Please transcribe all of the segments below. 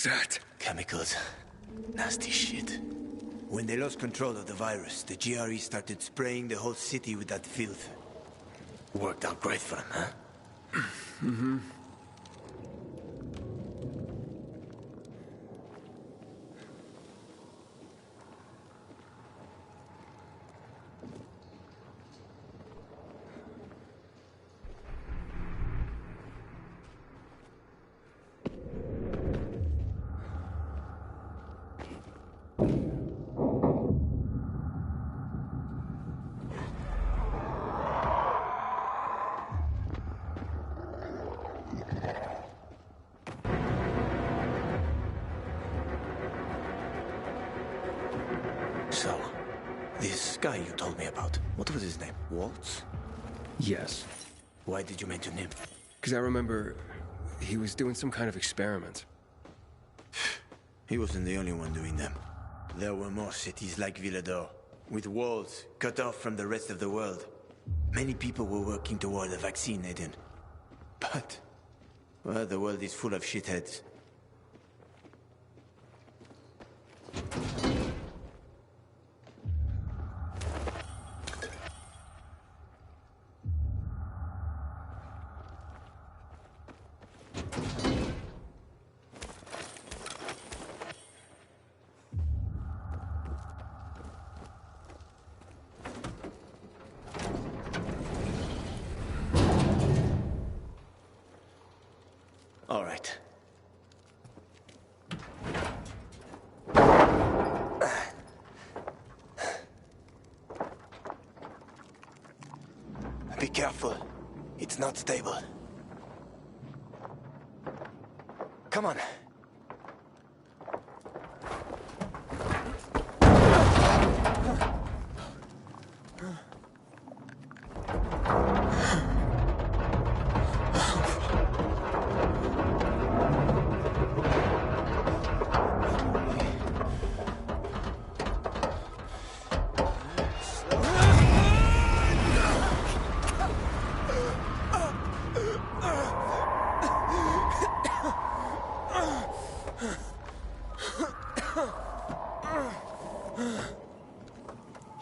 that? Chemicals. Nasty shit. When they lost control of the virus, the GRE started spraying the whole city with that filth. Worked out great for them, huh? Mm-hmm. So, this guy you told me about, what was his name? Waltz? Yes. Why did you mention him? Because I remember he was doing some kind of experiment. He wasn't the only one doing them. There were more cities like Villador, with walls cut off from the rest of the world. Many people were working toward a vaccine, Aiden. But, well, the world is full of shitheads. All right. Be careful. It's not stable. Come on.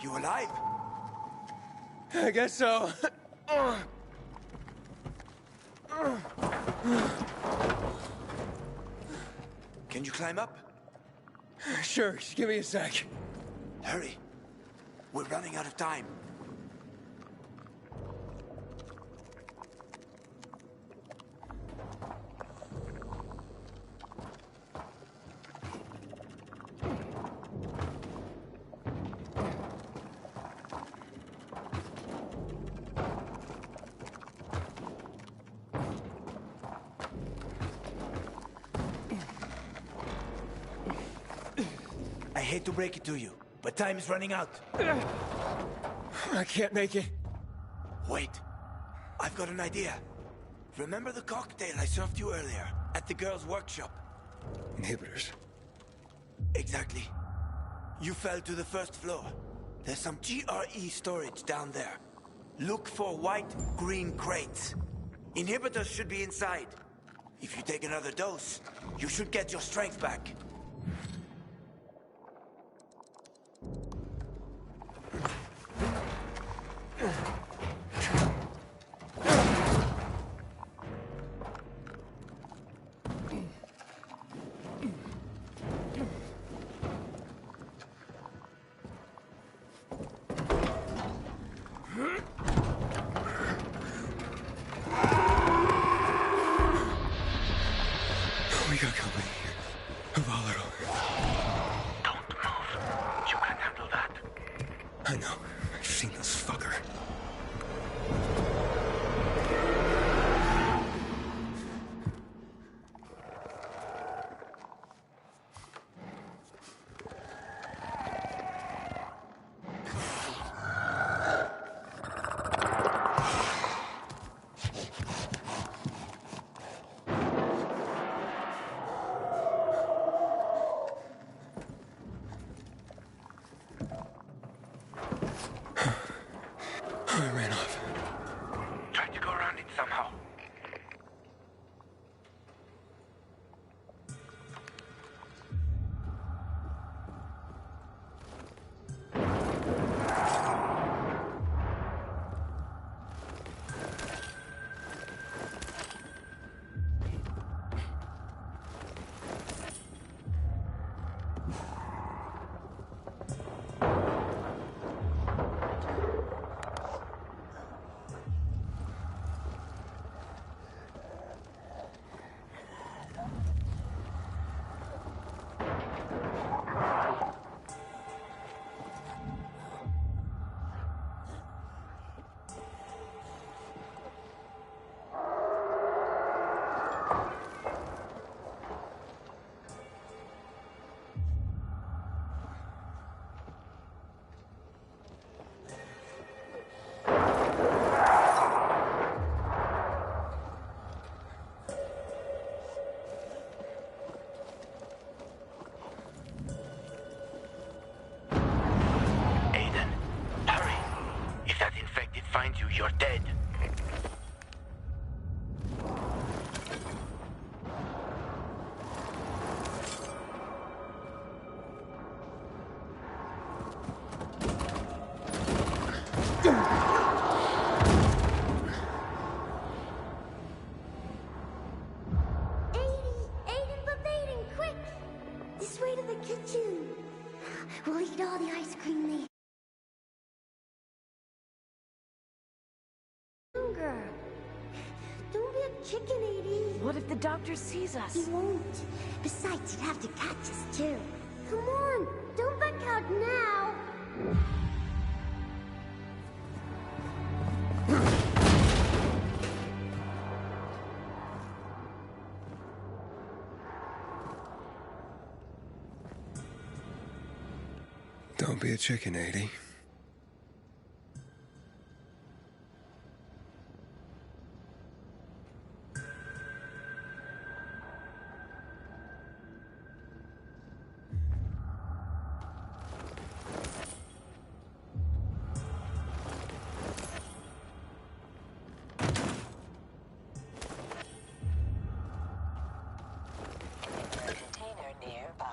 You alive? I guess so. Can you climb up? Sure, just give me a sec. Hurry. We're running out of time. I hate to break it to you, but time is running out. I can't make it. Wait. I've got an idea. Remember the cocktail I served you earlier at the girls' workshop? Inhibitors. Exactly. You fell to the first floor. There's some GRE storage down there. Look for white-green crates. Inhibitors should be inside. If you take another dose, you should get your strength back. We got company here. A volatile. Don't move. You can handle that. I know. I've seen this fucker. Dead. We'll eat all the ice cream they... Hunger. Don't be a chicken, Edie. What if the doctor sees us? He won't. Besides, he'd have to catch us, too. Come on, don't back out now. Don't be a chicken, 80. Container nearby.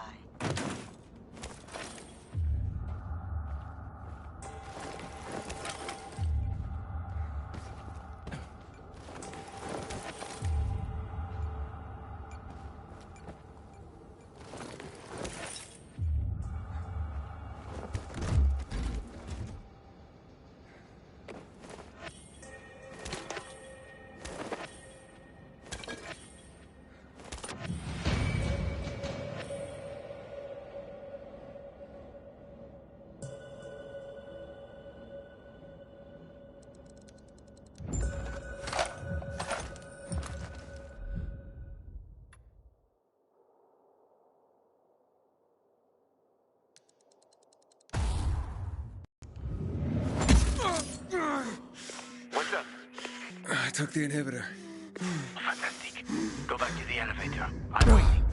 What's up? I took the inhibitor. Fantastic. Go back to the elevator. I'm waiting.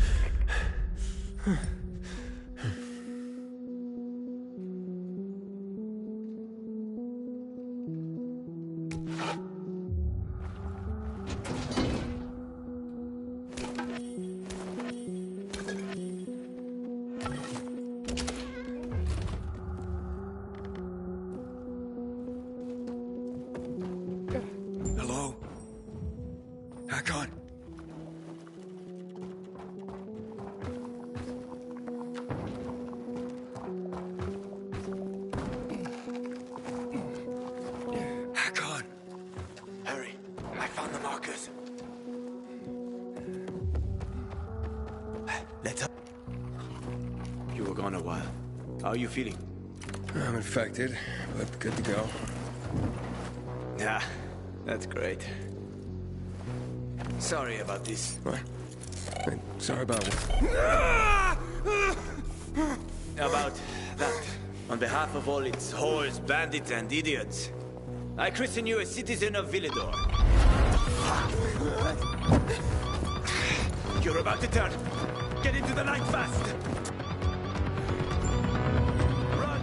Hello? Hakon? Hakon! Hurry. I found the markers. Let's up. You were gone a while. How are you feeling? I'm infected, but good to go. Yeah, that's great. Sorry about this. What? Sorry about what? About that. On behalf of all its whores, bandits, and idiots, I christen you a citizen of Villedor. You're about to turn. Get into the night fast. Run!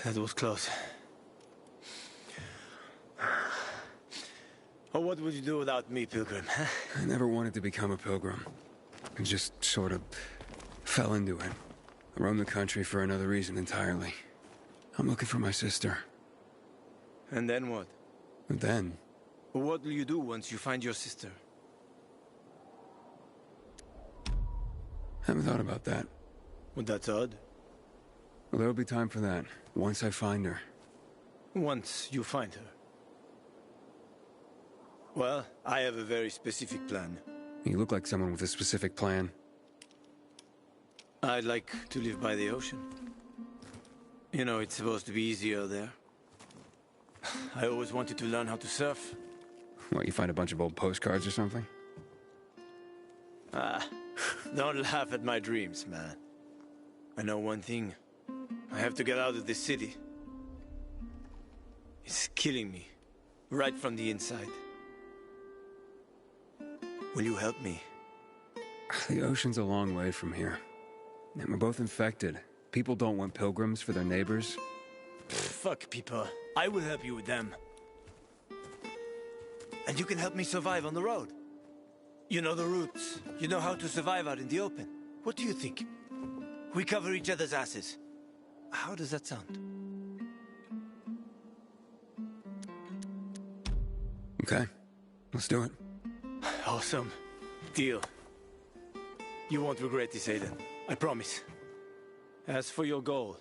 That was close. Oh, what would you do without me, Pilgrim? Huh? I never wanted to become a pilgrim. I just sort of fell into it. I roamed the country for another reason entirely. I'm looking for my sister. And then what? And then, What will you do once you find your sister? I haven't thought about that. Well, that's odd. Well, there'll be time for that, once I find her. Once you find her. Well, I have a very specific plan. You look like someone with a specific plan. I'd like to live by the ocean. You know, it's supposed to be easier there. I always wanted to learn how to surf. What, you find a bunch of old postcards or something? Ah, don't laugh at my dreams, man. I know one thing. I have to get out of this city. It's killing me, right from the inside. Will you help me? The ocean's a long way from here. And we're both infected. People don't want pilgrims for their neighbors. Fuck people. I will help you with them. And you can help me survive on the road. You know the routes. You know how to survive out in the open. What do you think? We cover each other's asses. How does that sound? Okay, let's do it. Awesome. Deal. You won't regret this, Aiden. I promise. As for your goal,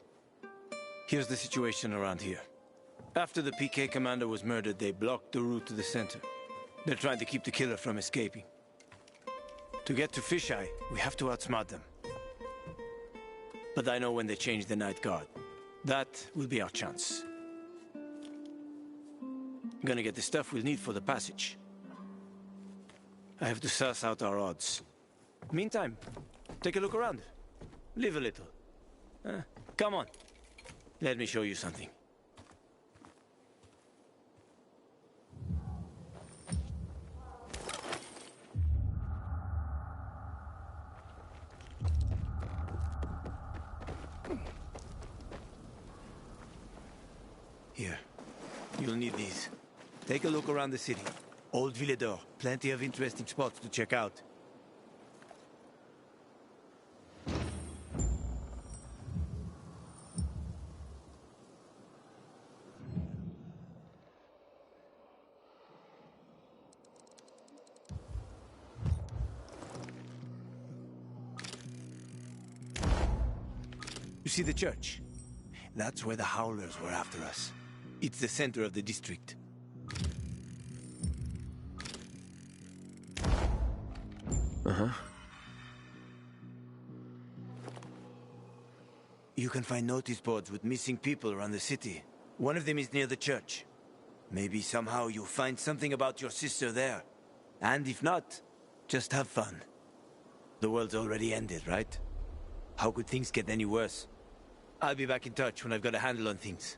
here's the situation around here. After the PK commander was murdered, they blocked the route to the center. They're trying to keep the killer from escaping. To get to Fisheye, we have to outsmart them. But I know when they change the night guard. That will be our chance. I'm gonna get the stuff we'll need for the passage. I have to suss out our odds. Meantime, take a look around. Live a little. Come on. Let me show you something. Here. You'll need these. Take a look around the city. Old Villedor. Plenty of interesting spots to check out. You see the church? That's where the Howlers were after us. It's the center of the district. Uh-huh. You can find notice boards with missing people around the city. One of them is near the church. Maybe somehow you'll find something about your sister there. And if not, just have fun. The world's already ended, right? How could things get any worse? I'll be back in touch when I've got a handle on things.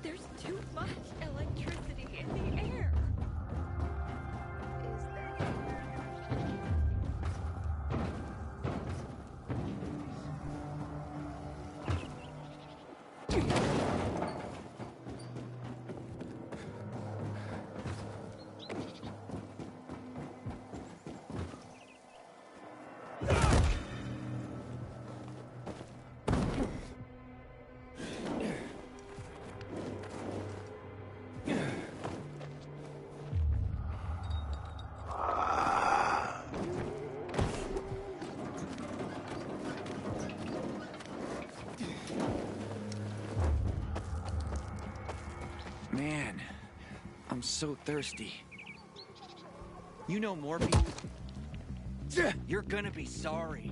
There's too much electricity in the air. Is there? Man, I'm so thirsty. You know more people. You're gonna be sorry.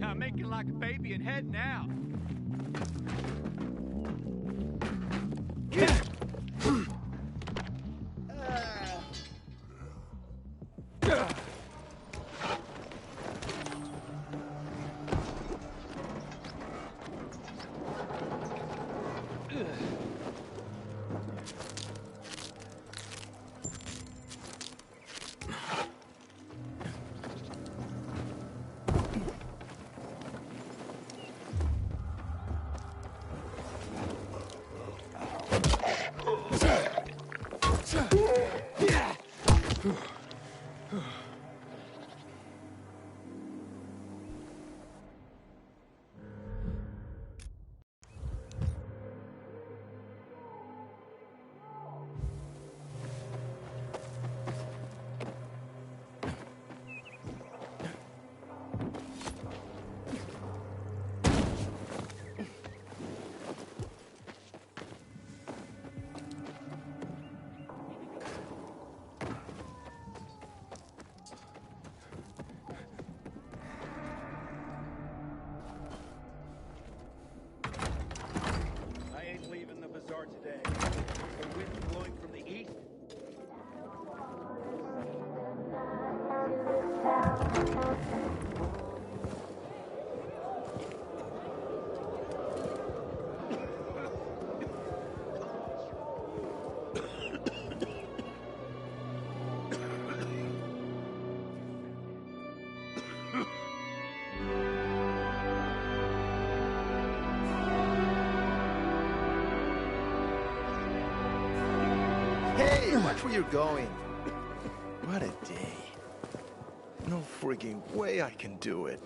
I'm making like a baby and heading out. Today. The wind blowing from the east. Hey, watch where you're going. What a day. No frigging way I can do it.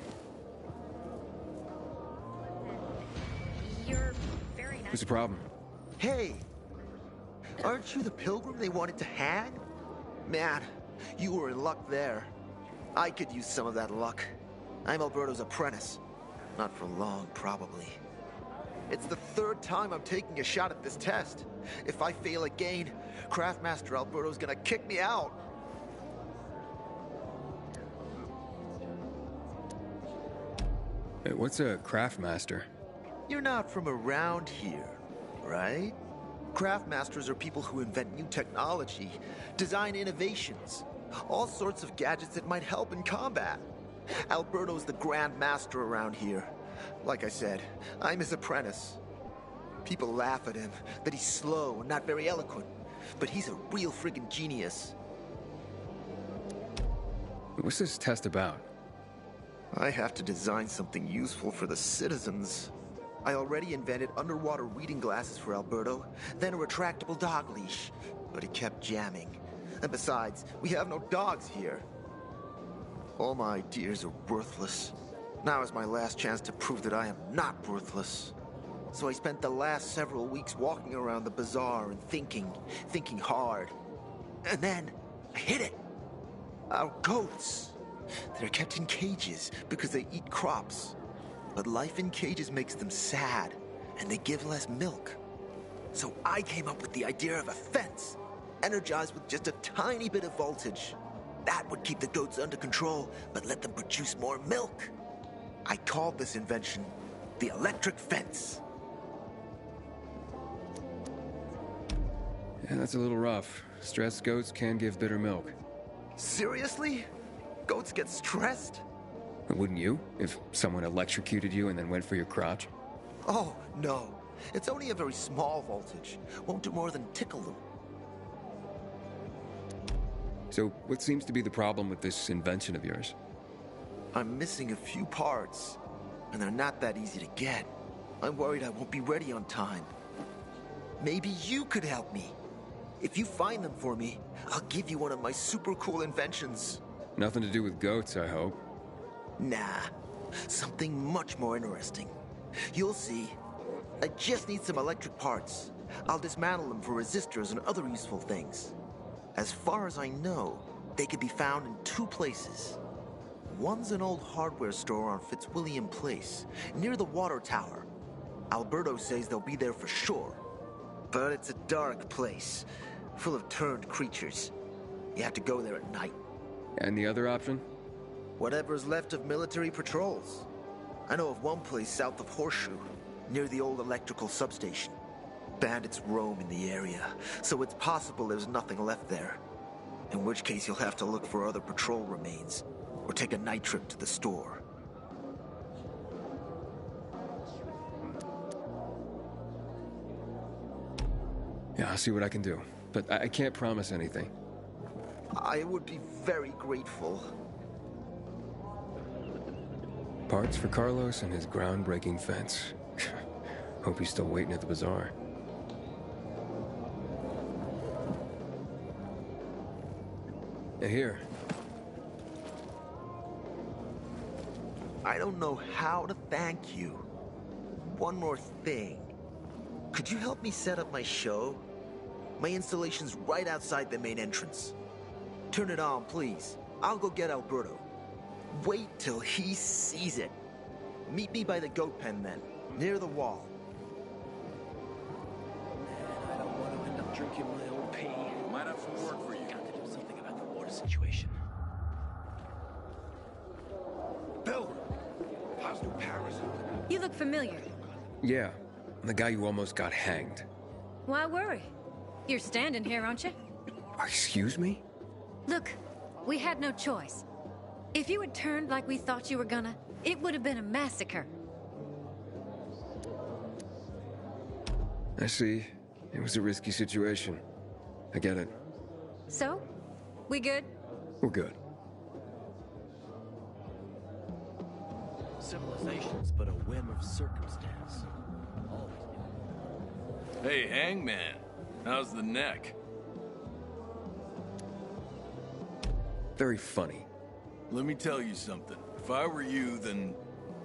You're very nice. What's the problem? Hey, aren't you the pilgrim they wanted to hang? Man, you were in luck there. I could use some of that luck. I'm Alberto's apprentice. Not for long, probably. It's the third time I'm taking a shot at this test. If I fail again, Craftmaster Alberto's gonna kick me out. Hey, what's a Craftmaster? You're not from around here, right? Craftmasters are people who invent new technology, design innovations, all sorts of gadgets that might help in combat. Alberto's the Grand Master around here. Like I said, I'm his apprentice. People laugh at him, that he's slow and not very eloquent, but he's a real friggin' genius. What's this test about? I have to design something useful for the citizens. I already invented underwater reading glasses for Alberto, then a retractable dog leash, but he kept jamming. And besides, we have no dogs here. All my ideas are worthless. Now is my last chance to prove that I am not worthless. So I spent the last several weeks walking around the bazaar and thinking hard. And then, I hit it. Our goats. They're kept in cages because they eat crops. But life in cages makes them sad, and they give less milk. So I came up with the idea of a fence, energized with just a tiny bit of voltage. That would keep the goats under control, but let them produce more milk. I called this invention the electric fence. Yeah, that's a little rough. Stressed goats can give bitter milk. Seriously? Goats get stressed? Wouldn't you, if someone electrocuted you and then went for your crotch? Oh, no. It's only a very small voltage. Won't do more than tickle them. So, what seems to be the problem with this invention of yours? I'm missing a few parts, and they're not that easy to get. I'm worried I won't be ready on time. Maybe you could help me. If you find them for me, I'll give you one of my super cool inventions. Nothing to do with goats, I hope. Nah, something much more interesting. You'll see. I just need some electric parts. I'll dismantle them for resistors and other useful things. As far as I know, they can be found in two places. One's an old hardware store on Fitzwilliam Place, near the water tower. Alberto says they'll be there for sure. But it's a dark place, full of turned creatures. You have to go there at night. And the other option? Whatever's left of military patrols. I know of one place south of Horseshoe, near the old electrical substation. Bandits roam in the area, so it's possible there's nothing left there. In which case you'll have to look for other patrol remains, or take a night trip to the store. Yeah, I'll see what I can do. But I can't promise anything. I would be very grateful. Parts for Carlos and his groundbreaking fence. Hope he's still waiting at the bazaar. Here. I don't know how to thank you. One more thing. Could you help me set up my show? My installation's right outside the main entrance. Turn it on, please. I'll go get Alberto. Wait till he sees it. Meet me by the goat pen then, near the wall. Man, I don't want to end up drinking my own pee. Might have some work for you. Got to do something about the water situation. Pilgrim, how's New Paris? You look familiar. Yeah, the guy who almost got hanged. Why worry? You're standing here, aren't you? Excuse me? Look, we had no choice. If you had turned like we thought you were gonna, it would have been a massacre. I see. It was a risky situation. I get it. So? We good? We're good. Civilization's but a whim of circumstance. Hey, Hangman. How's the neck? Very funny. Let me tell you something. If I were you, then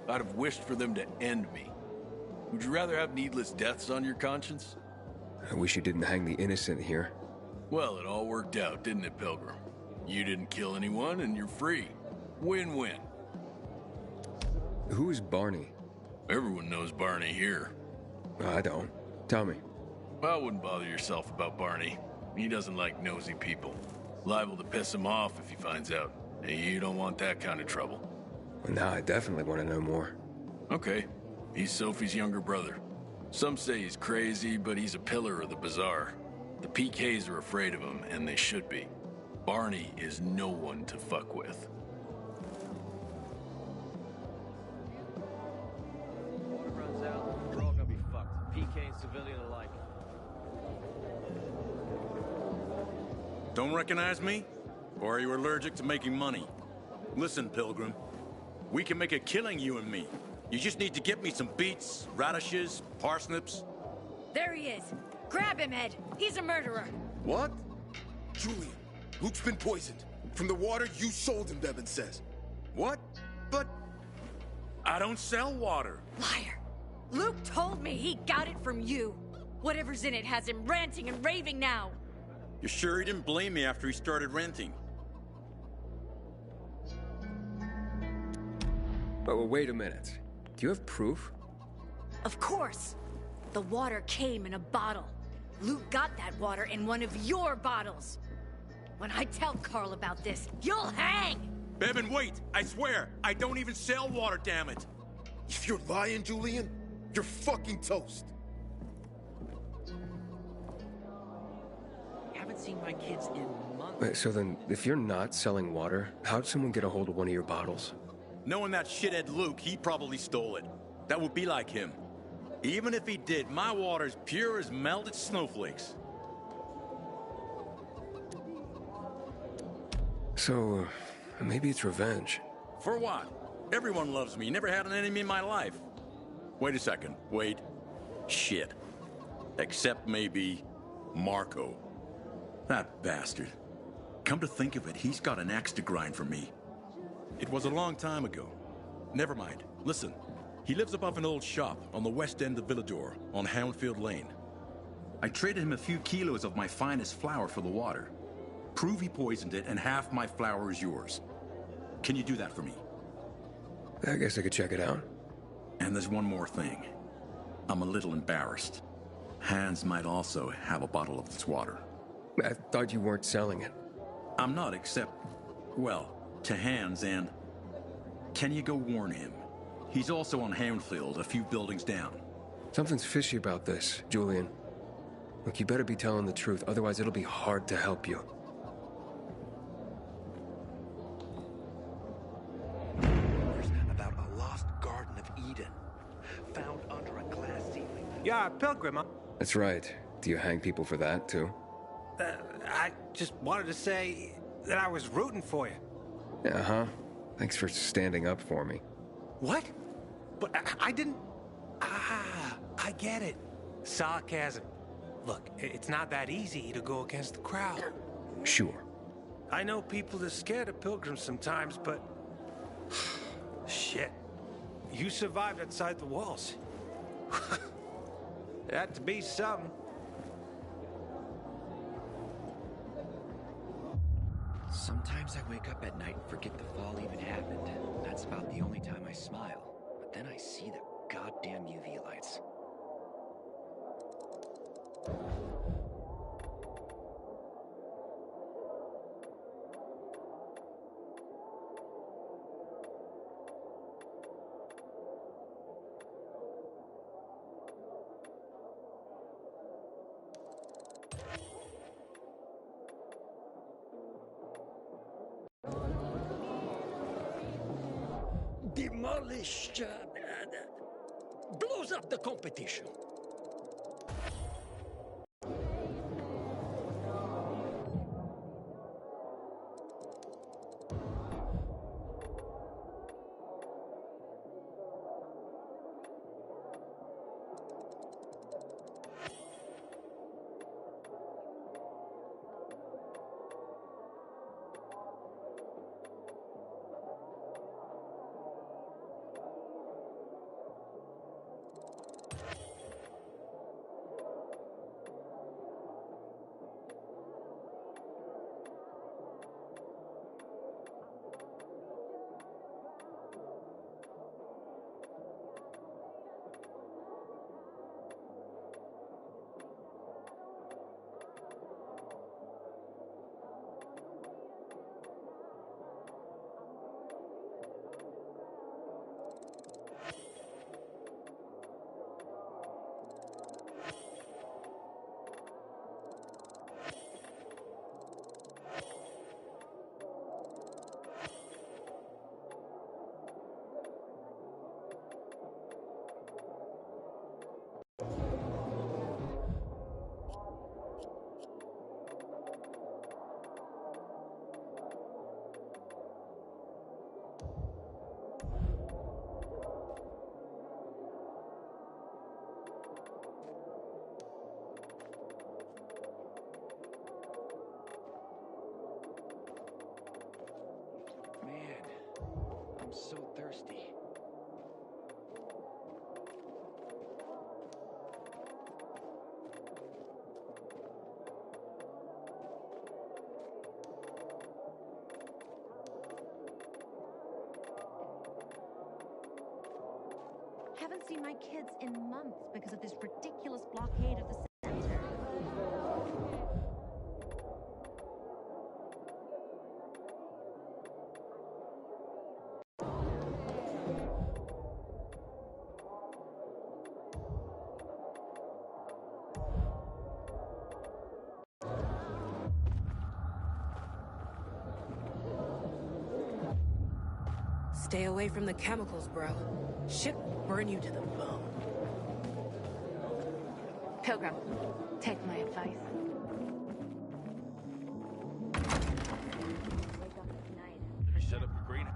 I'd have wished for them to end me. Would you rather have needless deaths on your conscience? I wish you didn't hang the innocent here. Well, it all worked out, didn't it, Pilgrim? You didn't kill anyone, and you're free. Win-win. Who is Barney? Everyone knows Barney here. I don't. Tell me. I wouldn't bother yourself about Barney. He doesn't like nosy people. Liable to piss him off if he finds out. And you don't want that kind of trouble. Well, now I definitely want to know more. Okay. He's Sophie's younger brother. Some say he's crazy, but he's a pillar of the bazaar. The PKs are afraid of him, and they should be. Barney is no one to fuck with. Water runs out, we're all gonna be fucked. PK and civilian alike. Don't recognize me? Or are you allergic to making money? Listen, Pilgrim. We can make a killing, you and me. You just need to get me some beets, radishes, parsnips. There he is. Grab him, Ed. He's a murderer. What? Julian, Luke's been poisoned. From the water you sold him, Devin says. What? But I don't sell water. Liar. Luke told me he got it from you. Whatever's in it has him ranting and raving now. You're sure he didn't blame me after he started renting? Oh, wait a minute. Do you have proof? Of course. The water came in a bottle. Luke got that water in one of your bottles. When I tell Carl about this, you'll hang! Bevan, wait! I swear, I don't even sell water, damn it! If you're lying, Julian, you're fucking toast. Haven't seen my kids in months. Wait, so then, if you're not selling water, how'd someone get a hold of one of your bottles? Knowing that shithead Luke, he probably stole it. That would be like him. Even if he did, my water's pure as melted snowflakes. So, maybe it's revenge. For what? Everyone loves me. Never had an enemy in my life. Wait a second. Wait. Shit. Except maybe Marco. That bastard. Come to think of it, he's got an axe to grind for me. It was a long time ago. Never mind. Listen. He lives above an old shop on the west end of Villador, on Houndfield Lane. I traded him a few kilos of my finest flour for the water. Prove he poisoned it, and half my flour is yours. Can you do that for me? I guess I could check it out. And there's one more thing. I'm a little embarrassed. Hans might also have a bottle of this water. I thought you weren't selling it. I'm not, except, well, to Hans, and can you go warn him? He's also on Houndfield, a few buildings down. Something's fishy about this, Julian. Look, you better be telling the truth, otherwise it'll be hard to help you. About a lost Garden of Eden, found under a glass ceiling. Yeah, Pilgrim. That's right. Do you hang people for that, too? I just wanted to say that I was rooting for you. Uh-huh. Thanks for standing up for me. What? But I didn't... Ah, I get it. Sarcasm. Look, it's not that easy to go against the crowd. Sure. I know people are scared of pilgrims sometimes, but... Shit. You survived outside the walls. It had to be something. Sometimes I wake up at night and forget the fall even happened. That's about the only time I smile. But then I see the goddamn UV lights. Demolish, blows up the competition. I'm so thirsty. Haven't seen my kids in months because of this ridiculous blockade of the center. Stay away from the chemicals, bro. Shit will burn you to the bone. Pilgrim, take my advice. Shut up your green.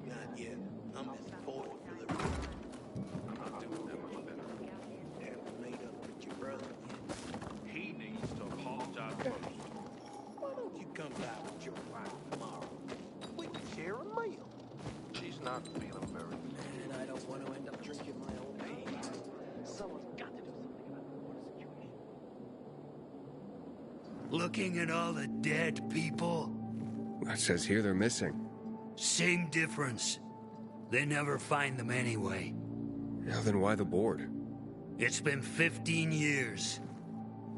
Not yet. I'm as forward for the road. I'll do that much better. Haven't made up with your brother yet. He needs to apologize first. Why don't you come by with your wife tomorrow? We can share a meal. She's not feeling very good. And I don't want to end up drinking my own pain. Someone's got to do something about the water situation. Looking at all the dead people, It says here they're missing. same difference. They never find them anyway. Now then why the board? It's been 15 years.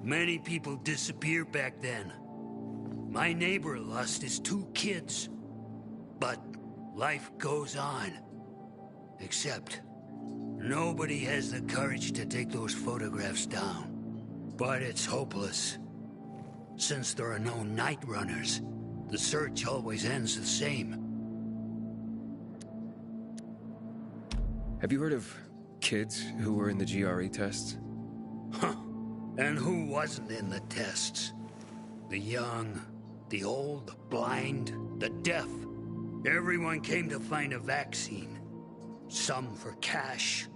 Many people disappeared back then. My neighbor lost his 2 kids. But life goes on. Except, nobody has the courage to take those photographs down. But it's hopeless. Since there are no night runners, the search always ends the same. Have you heard of kids who were in the GRE tests? Huh. And who wasn't in the tests? The young, the old, the blind, the deaf. Everyone came to find a vaccine. Some for cash,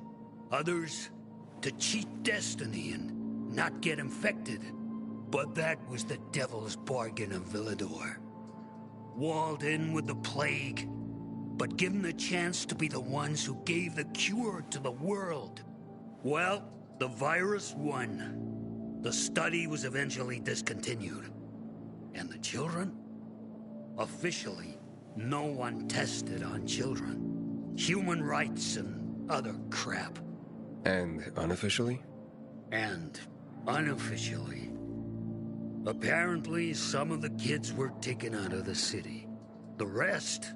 others to cheat destiny and not get infected. But that was the devil's bargain of Villador. Walled in with the plague, but given the chance to be the ones who gave the cure to the world. Well, the virus won. The study was eventually discontinued. And the children? Officially, no one tested on children. Human rights and other crap. And unofficially? And unofficially. Apparently, some of the kids were taken out of the city. The rest,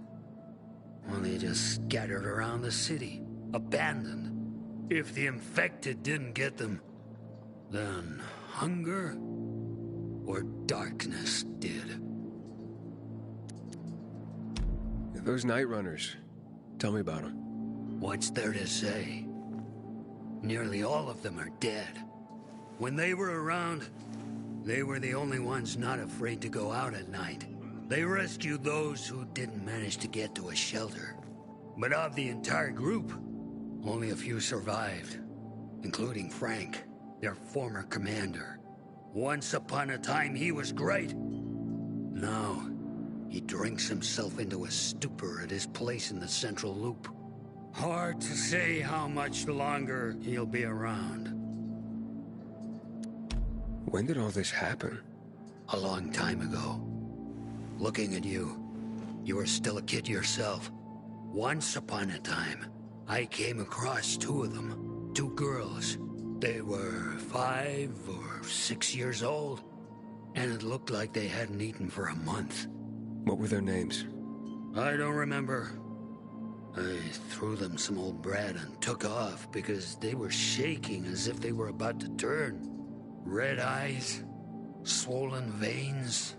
well, they just scattered around the city, abandoned. If the infected didn't get them, then hunger or darkness did. Those night runners. Tell me about them. What's there to say? Nearly all of them are dead. When they were around, they were the only ones not afraid to go out at night. They rescued those who didn't manage to get to a shelter. But of the entire group, only a few survived, including Frank, their former commander. Once upon a time, he was great. Now, he drinks himself into a stupor at his place in the Central Loop. Hard to say how much longer he'll be around. When did all this happen? A long time ago. Looking at you, you were still a kid yourself. Once upon a time, I came across 2 of them. 2 girls. They were 5 or 6 years old, and it looked like they hadn't eaten for a month. What were their names? I don't remember. I threw them some old bread and took off because they were shaking as if they were about to turn. Red eyes, swollen veins.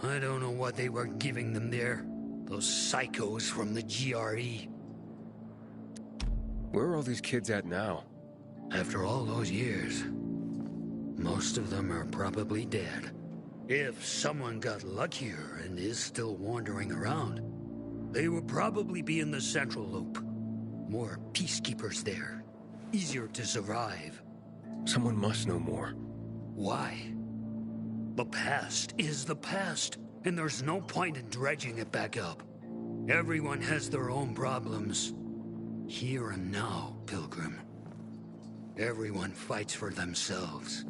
I don't know what they were giving them there. Those psychos from the GRE. Where are all these kids at now? After all those years, most of them are probably dead. If someone got luckier and is still wandering around, they would probably be in the Central Loop. More peacekeepers there. Easier to survive. Someone must know more. Why? The past is the past, and there's no point in dredging it back up. Everyone has their own problems. Here and now, Pilgrim. Everyone fights for themselves.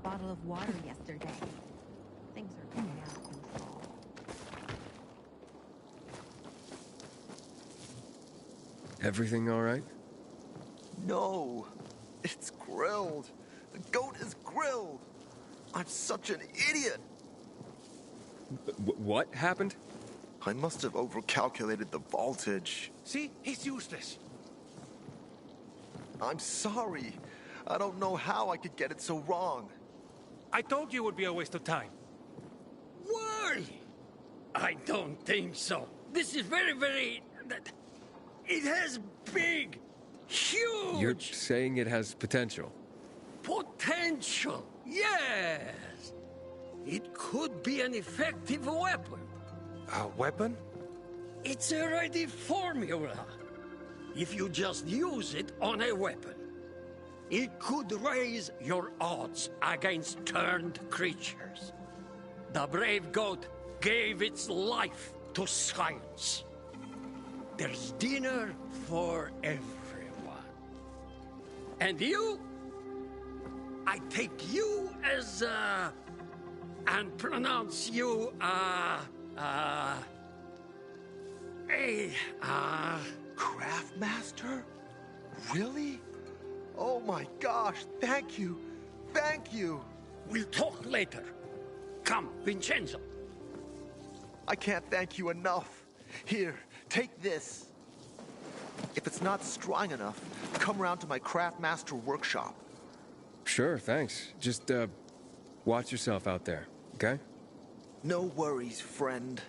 bottle of water yesterday. Things are getting out of control. Everything all right? No, it's grilled. The goat is grilled. I'm such an idiot. What happened? I must have overcalculated the voltage. See? He's useless. I'm sorry. I don't know how I could get it so wrong. I told you it would be a waste of time. Why? I don't think so. This is very... It has big, huge... You're saying it has potential? Potential, yes. It could be an effective weapon. A weapon? It's a ready formula. If you just use it on a weapon, it could raise your odds against turned creatures. The brave goat gave its life to science. There's dinner for everyone. And you? I take you as, and pronounce you, Craftmaster? Really? Oh my gosh, thank you. Thank you. We'll talk later. Come, Vincenzo. I can't thank you enough. Here, take this. If it's not strong enough, come around to my Craftmaster workshop. Sure, thanks. Just, watch yourself out there, okay? No worries, friend.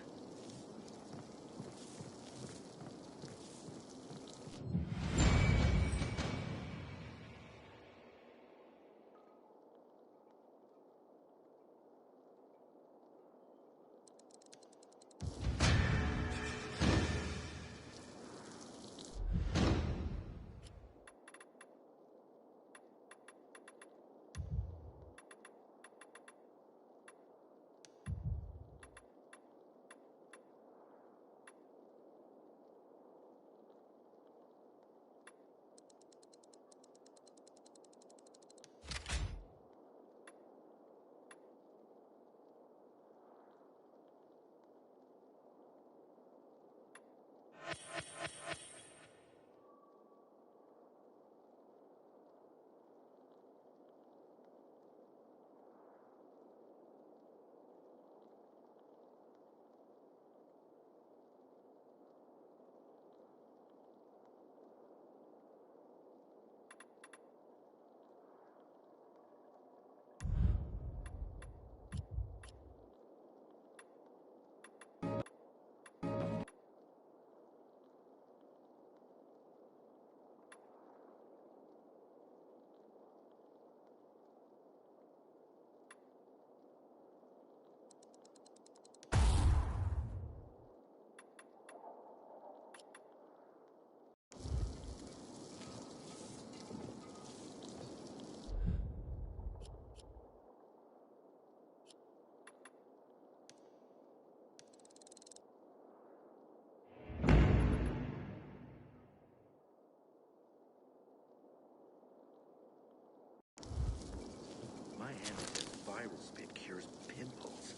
Viral spit cures pimples.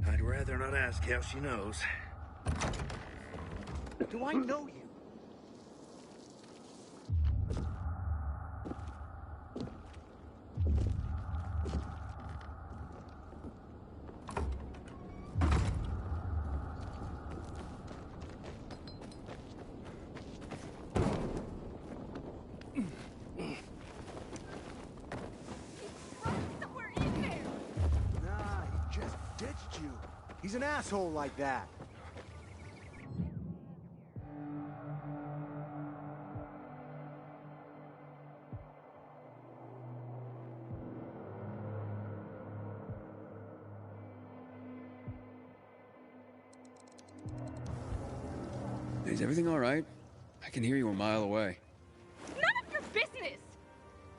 I'd rather not ask how she knows. Do I know you? He's an asshole like that. Is everything all right? I can hear you a mile away. None of your business!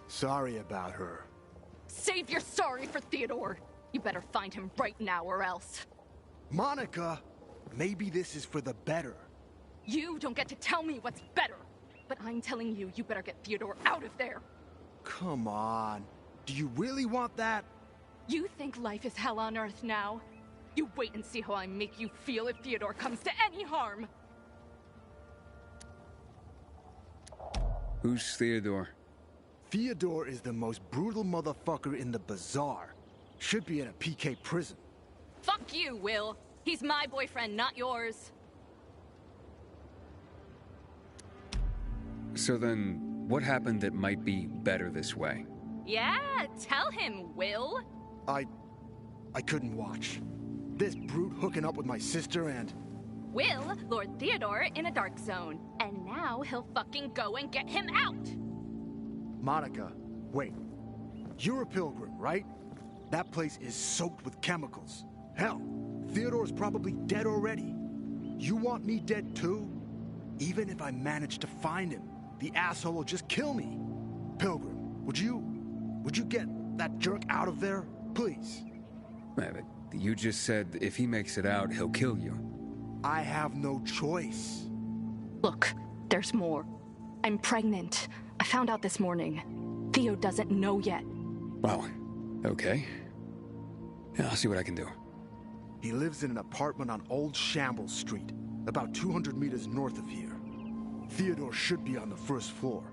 Sorry about her. Save your sorry for Theodore. You better find him right now or else. Monica, maybe this is for the better. You don't get to tell me what's better. But I'm telling you, you better get Theodore out of there. Come on. Do you really want that? You think life is hell on earth now? You wait and see how I make you feel if Theodore comes to any harm. Who's Theodore? Theodore is the most brutal motherfucker in the bazaar. Should be in a PK prison. Fuck you, Will. He's my boyfriend, not yours. So then, what happened that might be better this way? Yeah, tell him, Will. I couldn't watch. This brute hooking up with my sister and... Will lured Theodore in a dark zone, and now he'll fucking go and get him out! Monica, wait. You're a pilgrim, right? That place is soaked with chemicals. Hell, Theodore's probably dead already. You want me dead too? Even if I manage to find him, the asshole will just kill me. Pilgrim, would you get that jerk out of there, please? Yeah, but you just said if he makes it out, he'll kill you. I have no choice. Look, there's more. I'm pregnant. I found out this morning. Theo doesn't know yet. Wow. Okay. Yeah, I'll see what I can do. He lives in an apartment on Old Shambles Street, about 200 meters north of here. Theodore should be on the first floor.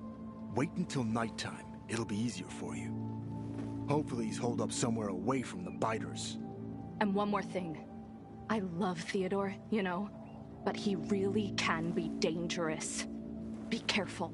Wait until nighttime. It'll be easier for you. Hopefully he's holed up somewhere away from the biters. And one more thing. I love Theodore, you know, but he really can be dangerous. Be careful.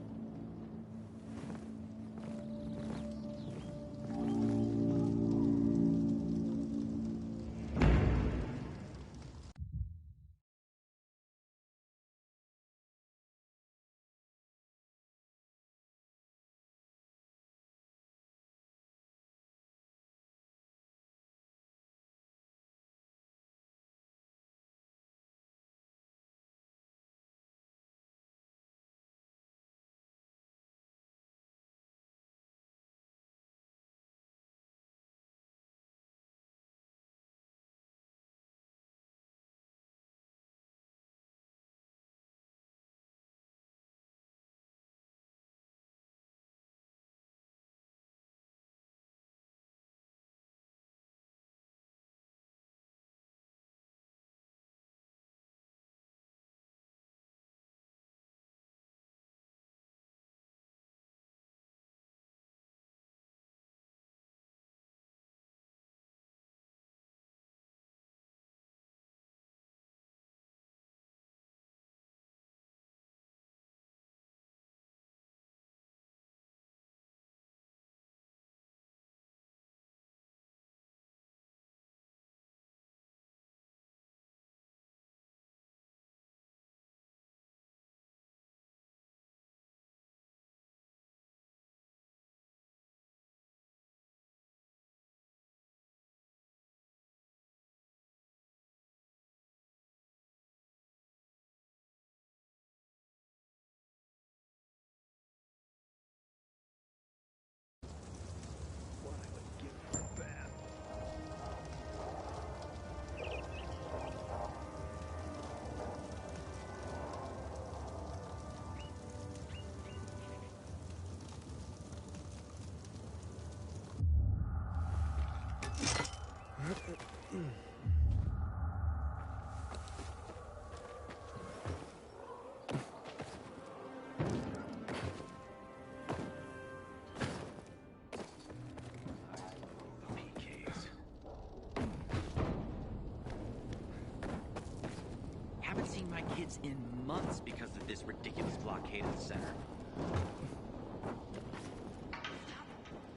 Haven't seen my kids in months because of this ridiculous blockade at the center.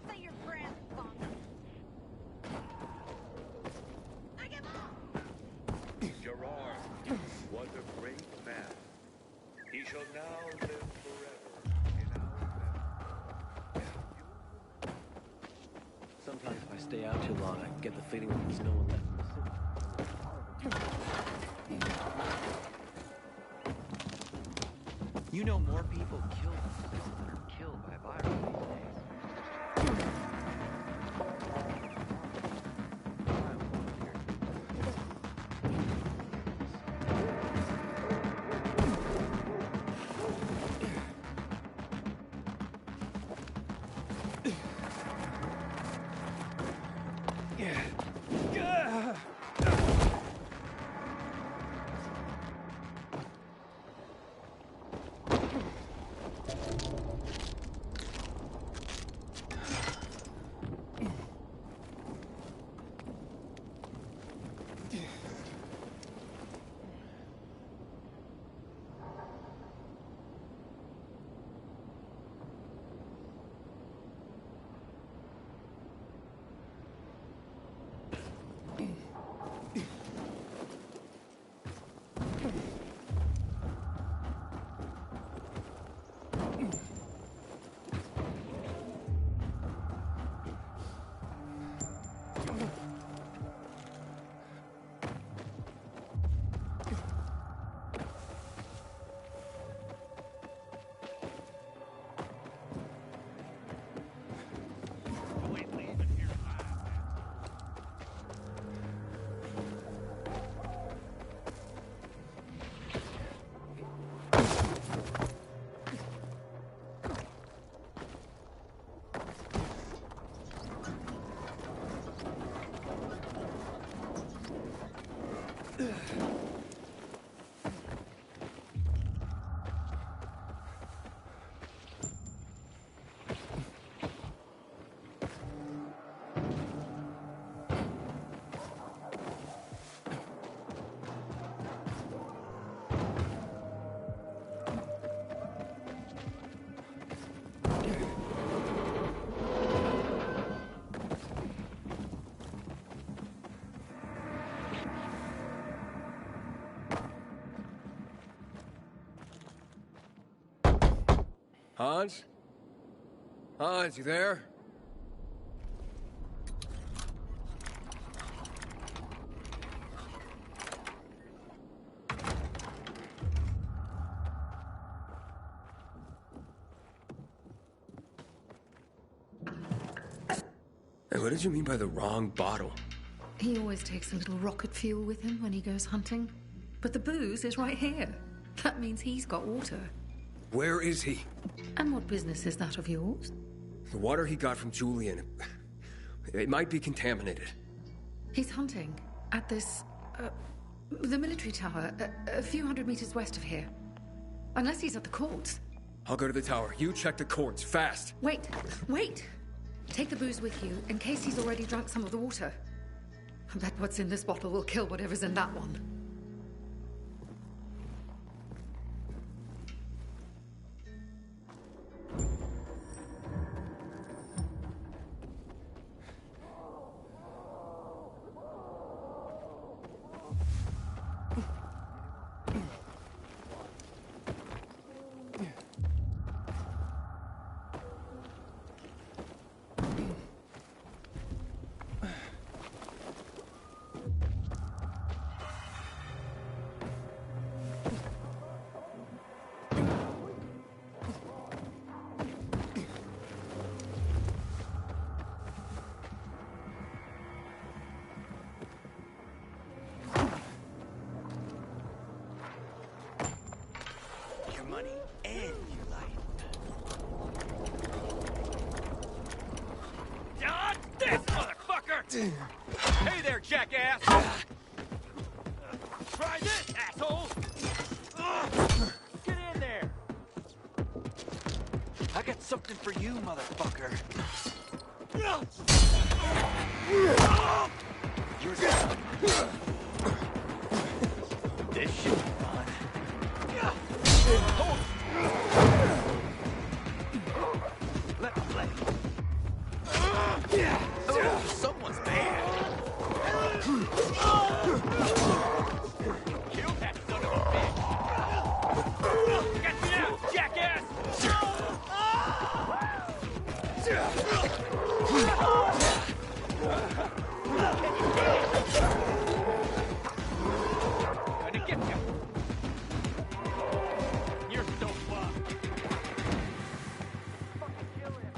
Say your prayers, Father. Gerard was a great man. He shall now live forever in our memory. Sometimes if I stay out too long, I get the feeling that there's no one left in the city. You know more people killed than are killed by virus these days. Hans? Hans, you there? Hey, what did you mean by the wrong bottle? He always takes a little rocket fuel with him when he goes hunting. But the booze is right here. That means he's got water. Where is he? And what business is that of yours? The water he got from Julian. It might be contaminated. He's hunting at this, the military tower, a few hundred meters west of here. Unless he's at the courts. I'll go to the tower. You check the courts, fast. Wait. Take the booze with you, in case he's already drunk some of the water. I bet what's in this bottle will kill whatever's in that one. Money and your life. God, this motherfucker! Hey there, jackass! Try this, asshole! Get in there! I got something for you, motherfucker. This shit be fun. Let me play. Oh, someone's bad. Kill that son of a bitch! Get me out, jackass! Gonna get you! You're so fucked! Fucking kill him!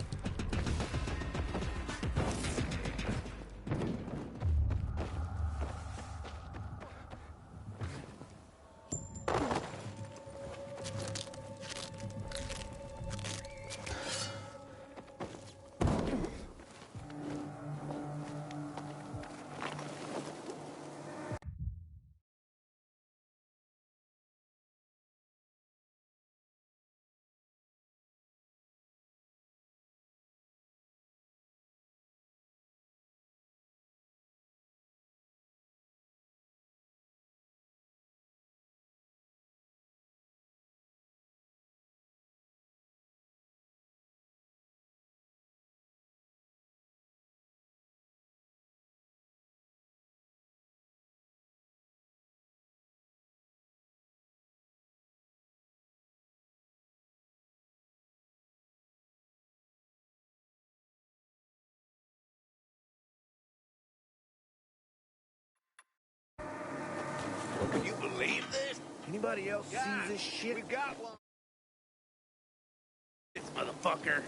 Can you believe this? Anybody else see this shit? We got one. This motherfucker.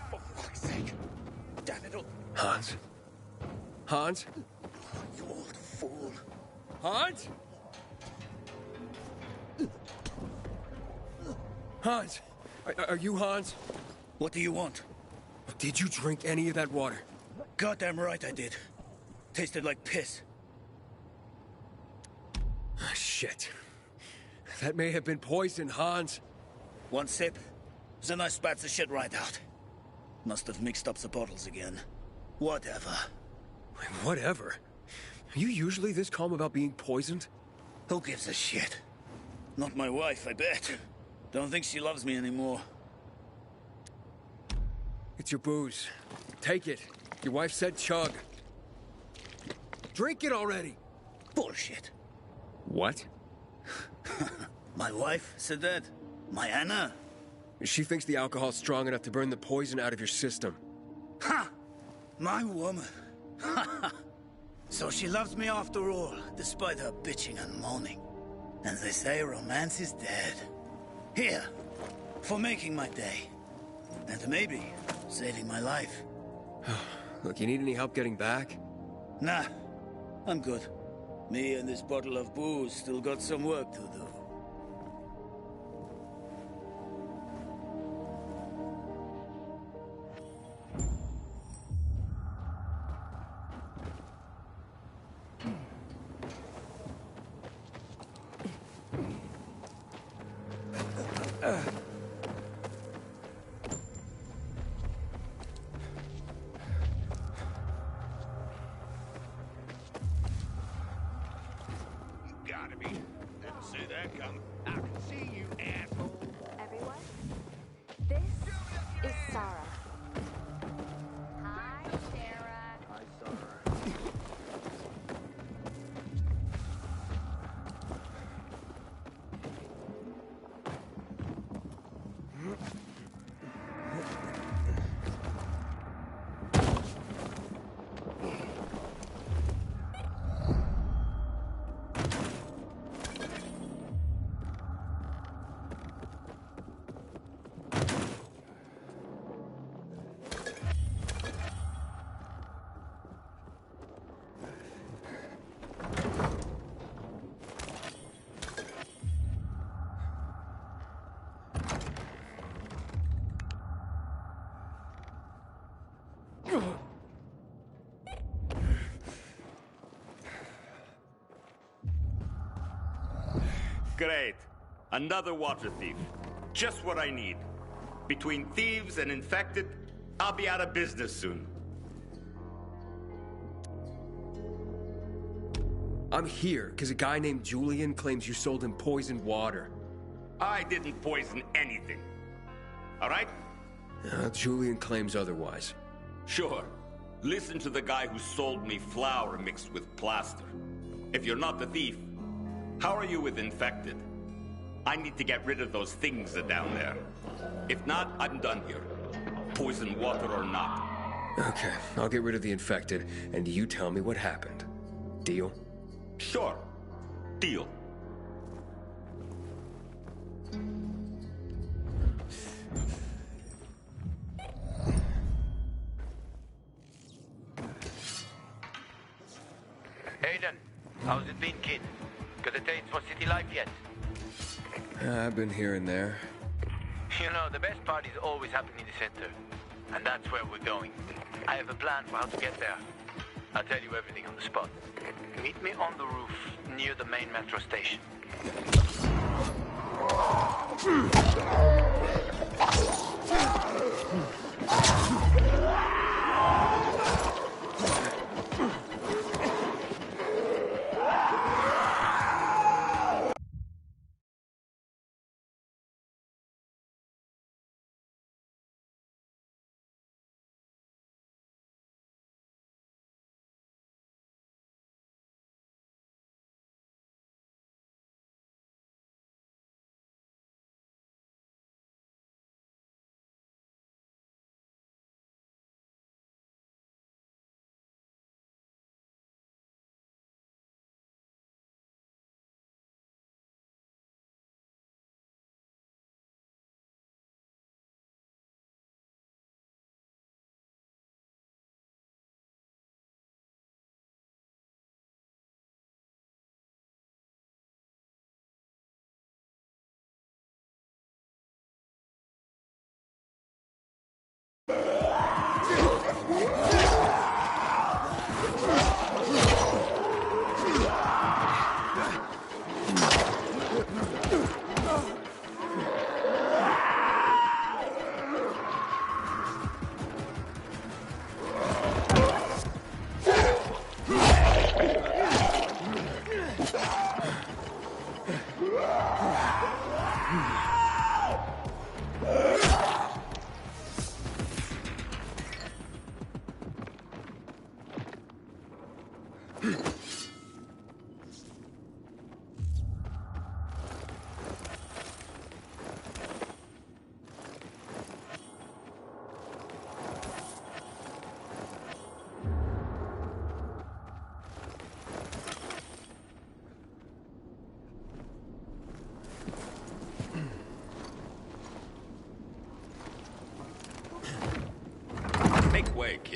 For fuck's sake. Damn it all. Hans? Hans? You old fool. Hans? Hans? Are you Hans? What do you want? Did you drink any of that water? Goddamn right I did. Tasted like piss. Shit. That may have been poison, Hans. One sip, then I spat the shit right out. Must have mixed up the bottles again. Whatever. Whatever. Are you usually this calm about being poisoned? Who gives a shit? Not my wife, I bet. Don't think she loves me anymore. It's your booze. Take it. Your wife said chug. Drink it already. Bullshit. What? My wife said that. My Anna. She thinks the alcohol's strong enough to burn the poison out of your system. Ha! My woman. So she loves me after all, despite her bitching and moaning. And they say romance is dead. Here, for making my day. And maybe saving my life. Look, you need any help getting back? Nah, I'm good. Me and this bottle of booze still got some work to do. Gotta be. Didn't see that coming. I can see you, asshole. Everyone, this is Sarah. Hi, Sarah. Hi, Sarah. Great. Another water thief. Just what I need. Between thieves and infected, I'll be out of business soon. I'm here because a guy named Julian claims you sold him poisoned water. I didn't poison anything. All right? Julian claims otherwise. Sure. Listen to the guy who sold me flour mixed with plaster. If you're not the thief, how are you with infected? I need to get rid of those things that are down there. If not, I'm done here. Poison water or not. Okay, I'll get rid of the infected, and you tell me what happened. Deal? Sure. Deal. Aiden, how's it been, kid? Got the dates for City Life yet? I've been here and there. You know, the best parties always happen in the center. And that's where we're going. I have a plan for how to get there. I'll tell you everything on the spot. Meet me on the roof near the main metro station.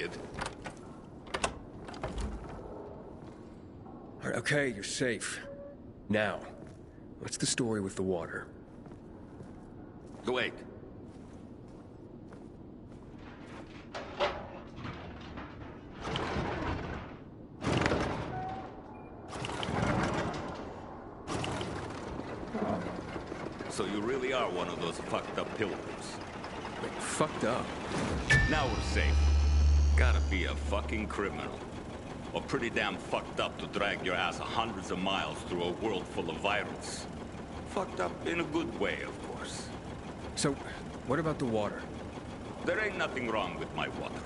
kid. All right, okay, you're safe. Now, what's the story with the water? Wait. So you really are one of those fucked up pilgrims. Like, fucked up? Now we're safe. Gotta be a fucking criminal. Or pretty damn fucked up to drag your ass hundreds of miles through a world full of virals. Fucked up in a good way, of course. So, what about the water? There ain't nothing wrong with my water.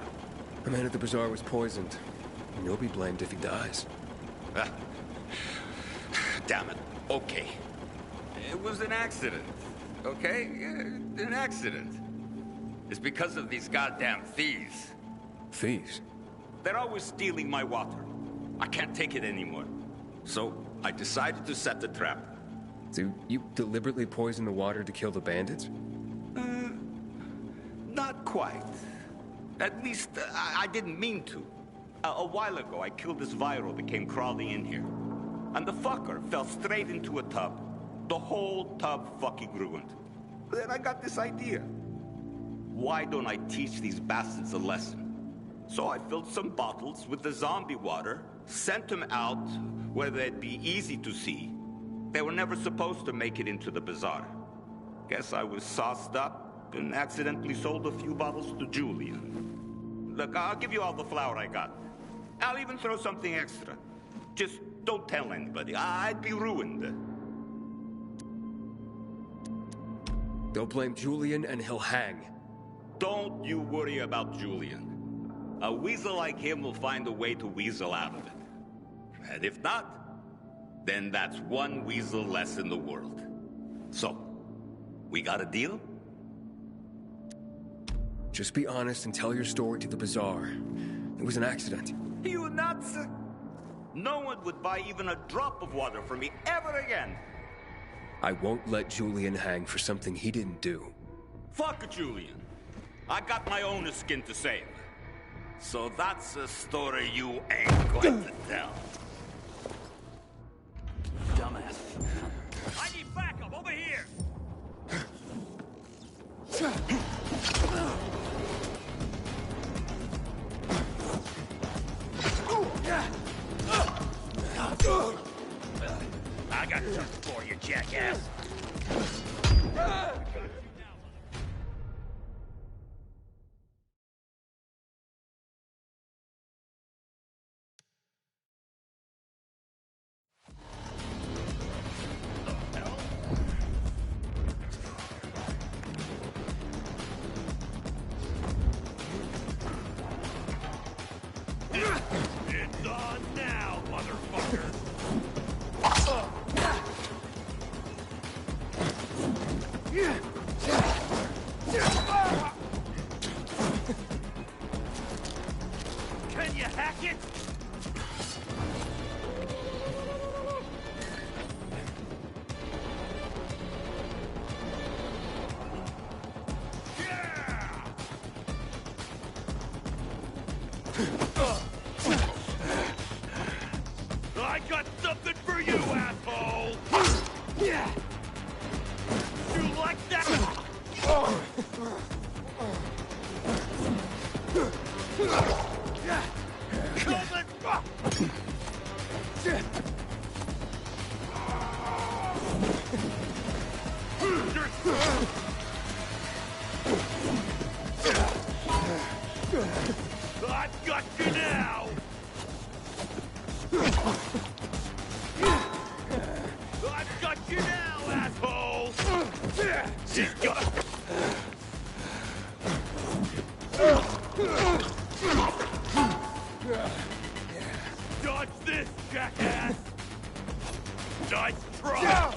The man at the bazaar was poisoned. And you'll be blamed if he dies. Damn it. Okay. It was an accident. Okay? An accident. It's because of these goddamn thieves. Thieves? They're always stealing my water. I can't take it anymore. So, I decided to set the trap. So, you deliberately poisoned the water to kill the bandits? Not quite. At least, I didn't mean to. A while ago, I killed this viral that came crawling in here. And the fucker fell straight into a tub. The whole tub fucking ruined. Then I got this idea. Why don't I teach these bastards a lesson? So I filled some bottles with the zombie water, sent them out where they'd be easy to see. They were never supposed to make it into the bazaar. Guess I was sauced up and accidentally sold a few bottles to Julian. Look, I'll give you all the flour I got. I'll even throw something extra. Just don't tell anybody. I'd be ruined. They'll blame Julian and he'll hang. Don't you worry about Julian. A weasel like him will find a way to weasel out of it. And if not, then that's one weasel less in the world. So, we got a deal? Just be honest and tell your story to the bazaar. It was an accident. You nuts? No one would buy even a drop of water from me ever again. I won't let Julian hang for something he didn't do. Fuck Julian. I got my own skin to save. So that's a story you ain't going to tell. Dumbass. I need backup over here! I got something for you, jackass. It's on now, motherfucker! Can you hack it? I got something for you, asshole! You like that? I've got you now! I've got you now, asshole! She's got... Dodge this, jackass! Nice try!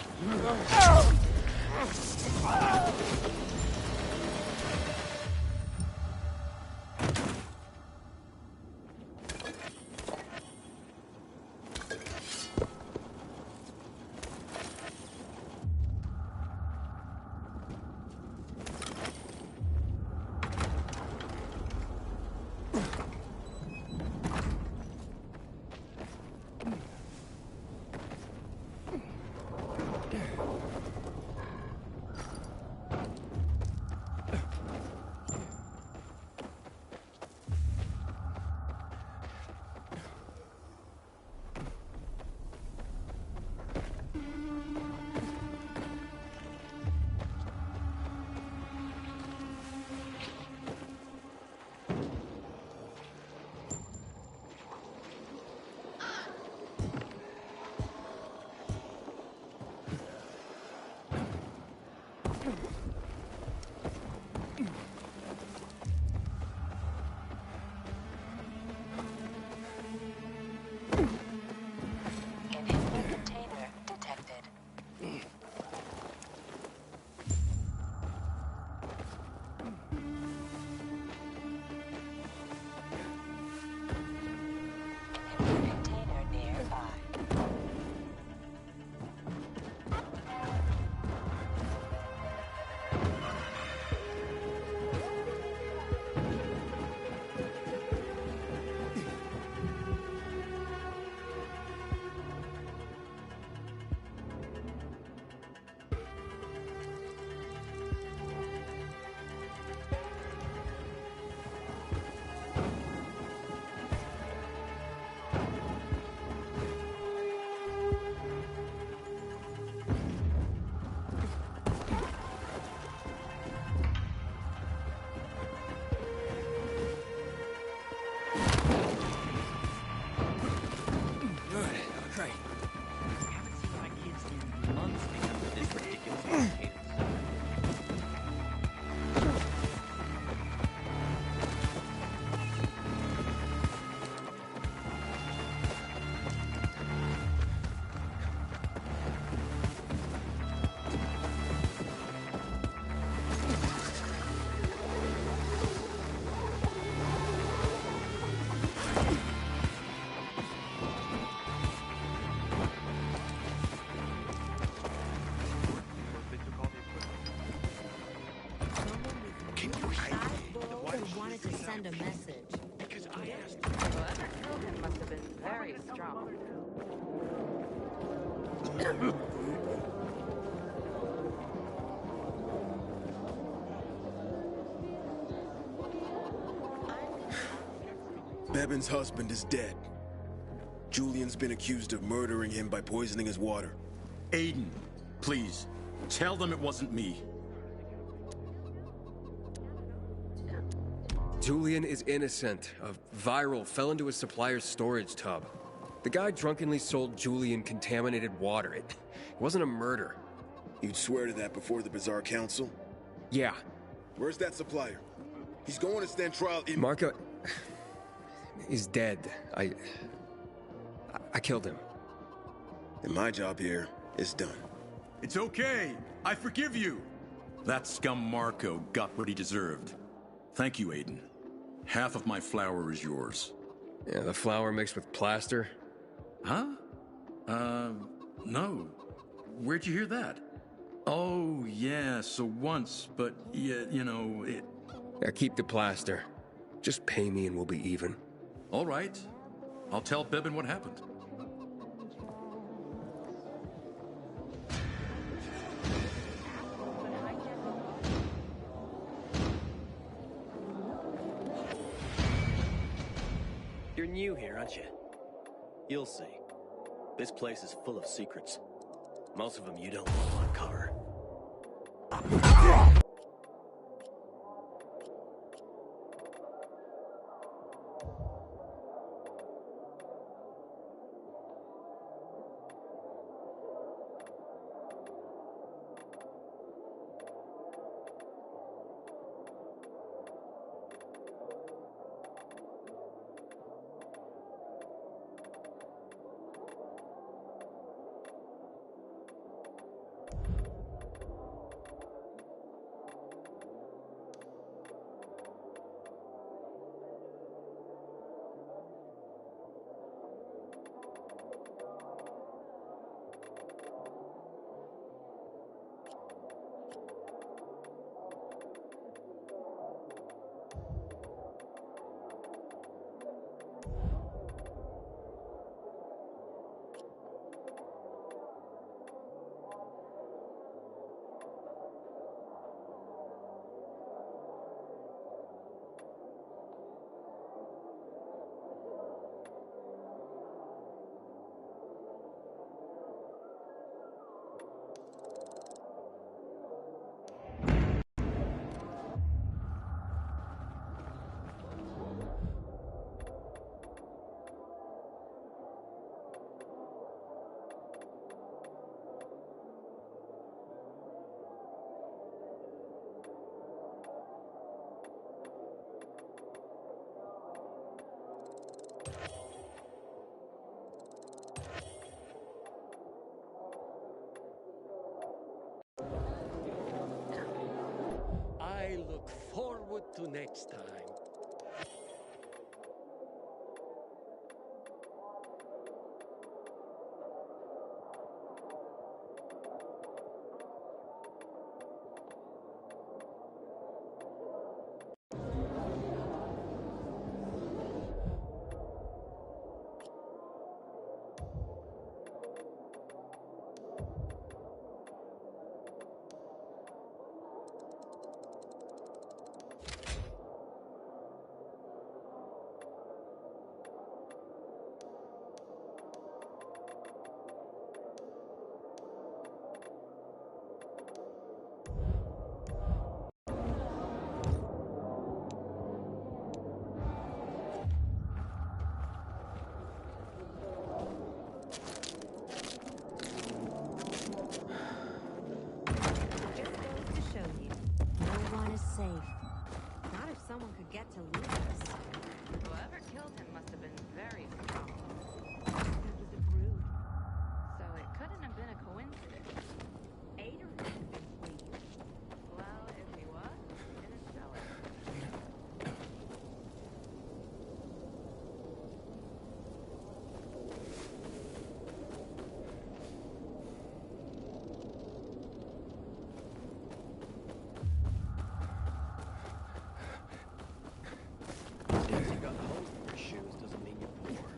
Bevan's husband is dead. Julian's been accused of murdering him by poisoning his water. Aiden, please, tell them it wasn't me. Julian is innocent. A viral fell into his supplier's storage tub. The guy drunkenly sold Julian contaminated water. It wasn't a murder. You'd swear to that before the Bazaar Council? Yeah. Where's that supplier? He's going to stand trial in— Marco is dead. I killed him. And my job here is done. It's okay. I forgive you. That scum Marco got what he deserved. Thank you, Aiden. Half of my flour is yours. Yeah, the flour mixed with plaster? Huh? No. Where'd you hear that? Oh, yeah, so once, but, yeah, you know, it... Yeah, keep the plaster. Just pay me and we'll be even. All right. I'll tell Bevan what happened. You're new here, aren't you? You'll see. This place is full of secrets. Most of them you don't want to uncover. I look forward to next time. someone could get to Lucas. Whoever killed him must have been very strong. It was a brood, so it couldn't have been a coincidence. Ader must have been pleased. Well, if he was, he didn't show it. Just because you got holes in your shoes doesn't mean you're poor.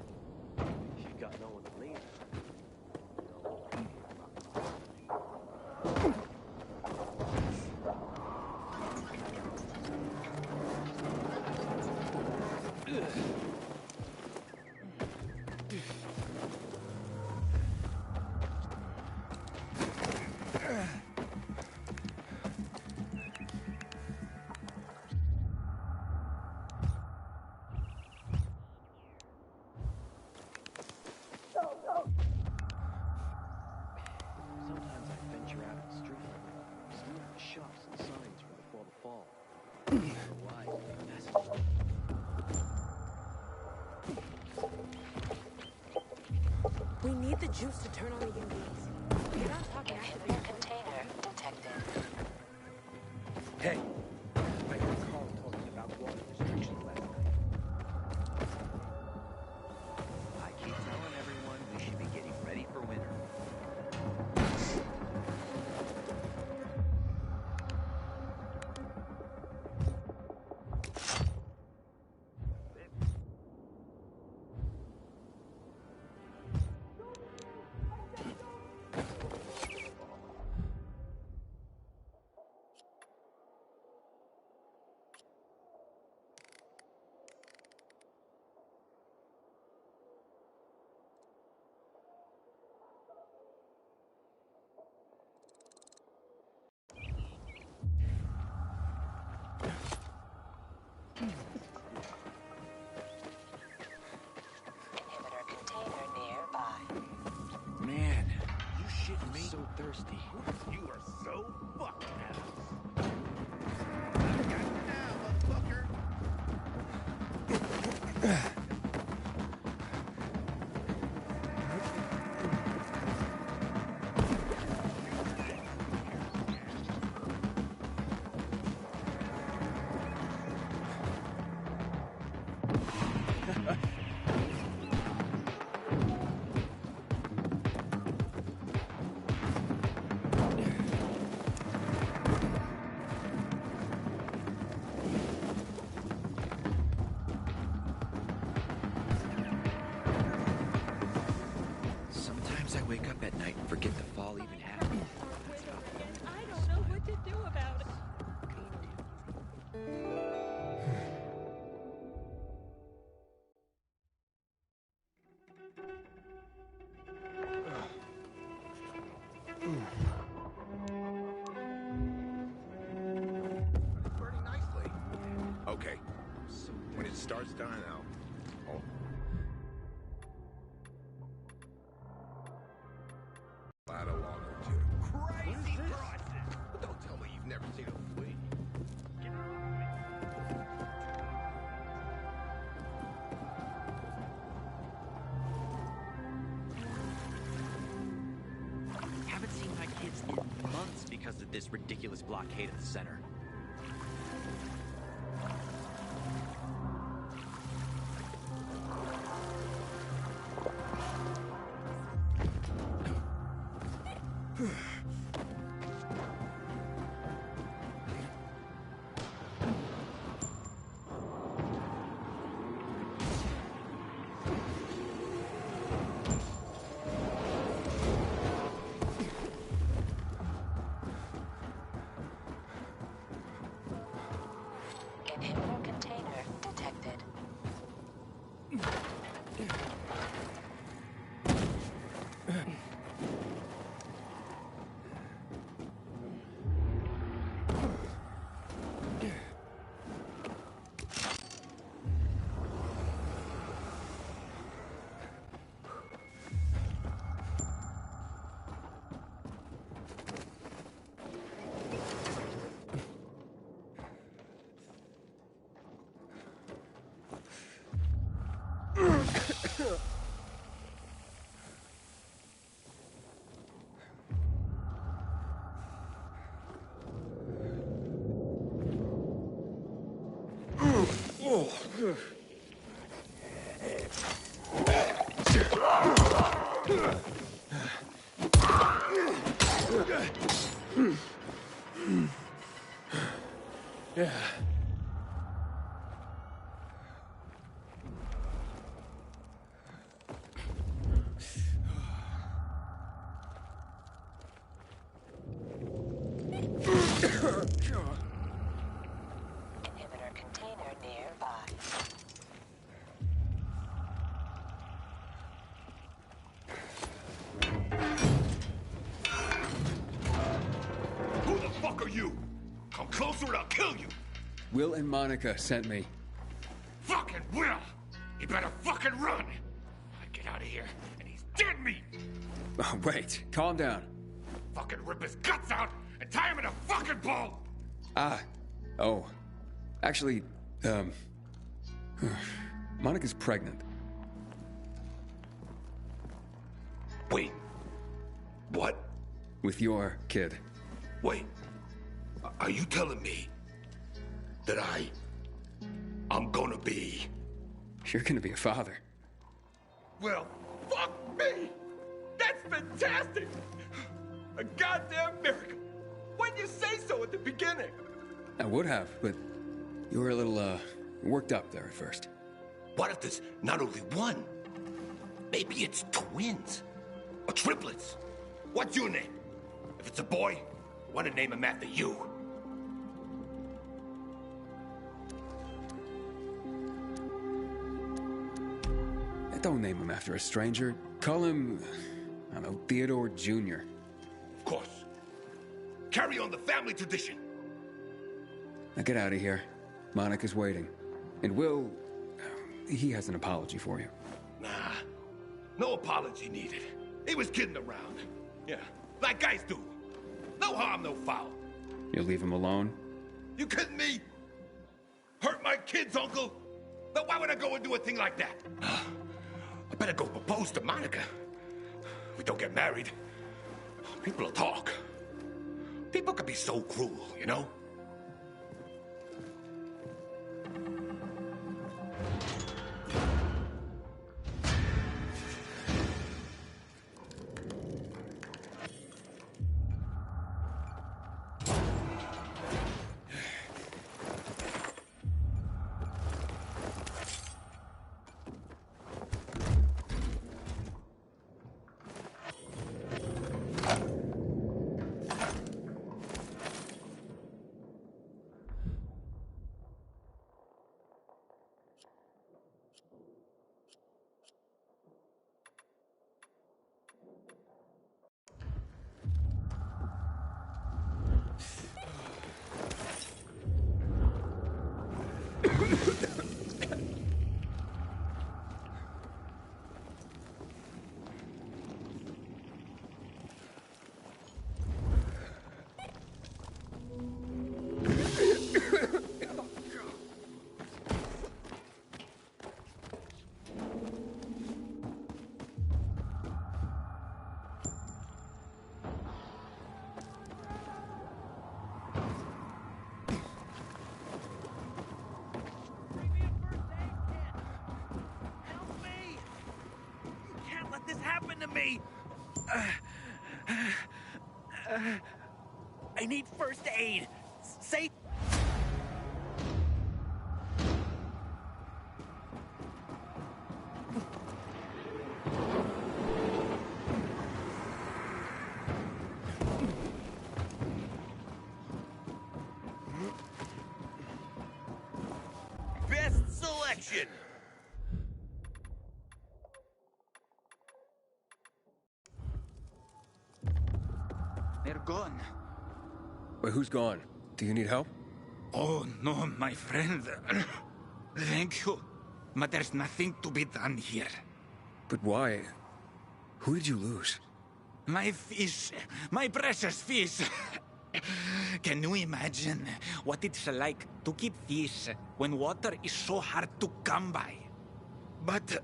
get the juice to turn on the UVs. You're not talking activation. Container detected. Hey, I heard Carl talking about water restrictions last night. I keep telling everyone we should be getting ready for winter. Man, you shitting me? So thirsty. You are so fucking ass. I got you now, motherfucker. Sometimes I wake up at night and forget the fall even happened. I don't know what to do about it. Pretty nicely. Okay. When it starts dying out, oh. Ladder longer too. Crazy prices! But don't tell me you've never seen a flea. Haven't seen my kids in months because of this ridiculous blockade at the center. Inhibitor container detected. Yeah. Inhibitor container nearby. Who the fuck are you? Come closer and I'll kill you! Will and Monica sent me. Fucking Will! You better fucking run! I get out of here and he's dead meat! Oh, wait. Calm down. Fucking rip his guts out and tie him in a fucking ball! Ah. Oh. Actually, Monica's pregnant. Wait. What? With your kid. Wait. Are you telling me that I'm gonna be... You're gonna be a father. Well, fuck me! That's fantastic! A goddamn miracle! Why didn't you say so at the beginning? I would have, but you were a little, worked up there at first. What if there's not only one? Maybe it's twins. Or triplets. What's your name? If it's a boy, I want to name him after you. Don't name him after a stranger. Call him, I don't know, Theodore Jr. Of course. Carry on the family tradition. Now get out of here. Monica's waiting. And Will, he has an apology for you. Nah, no apology needed. He was kidding around. Yeah, like guys do. No harm, no foul. You'll leave him alone? You kidding me? Hurt my kids, Uncle? Then why would I go and do a thing like that? I better go propose to Monica. We don't get married. People will talk. People can be so cruel, you know? I need first aid. Say. Best selection. They're gone. Wait, who's gone? Do you need help? Oh, no, my friend. Thank you. But there's nothing to be done here. But why? Who did you lose? My fish. My precious fish. Can you imagine what it's like to keep fish when water is so hard to come by? But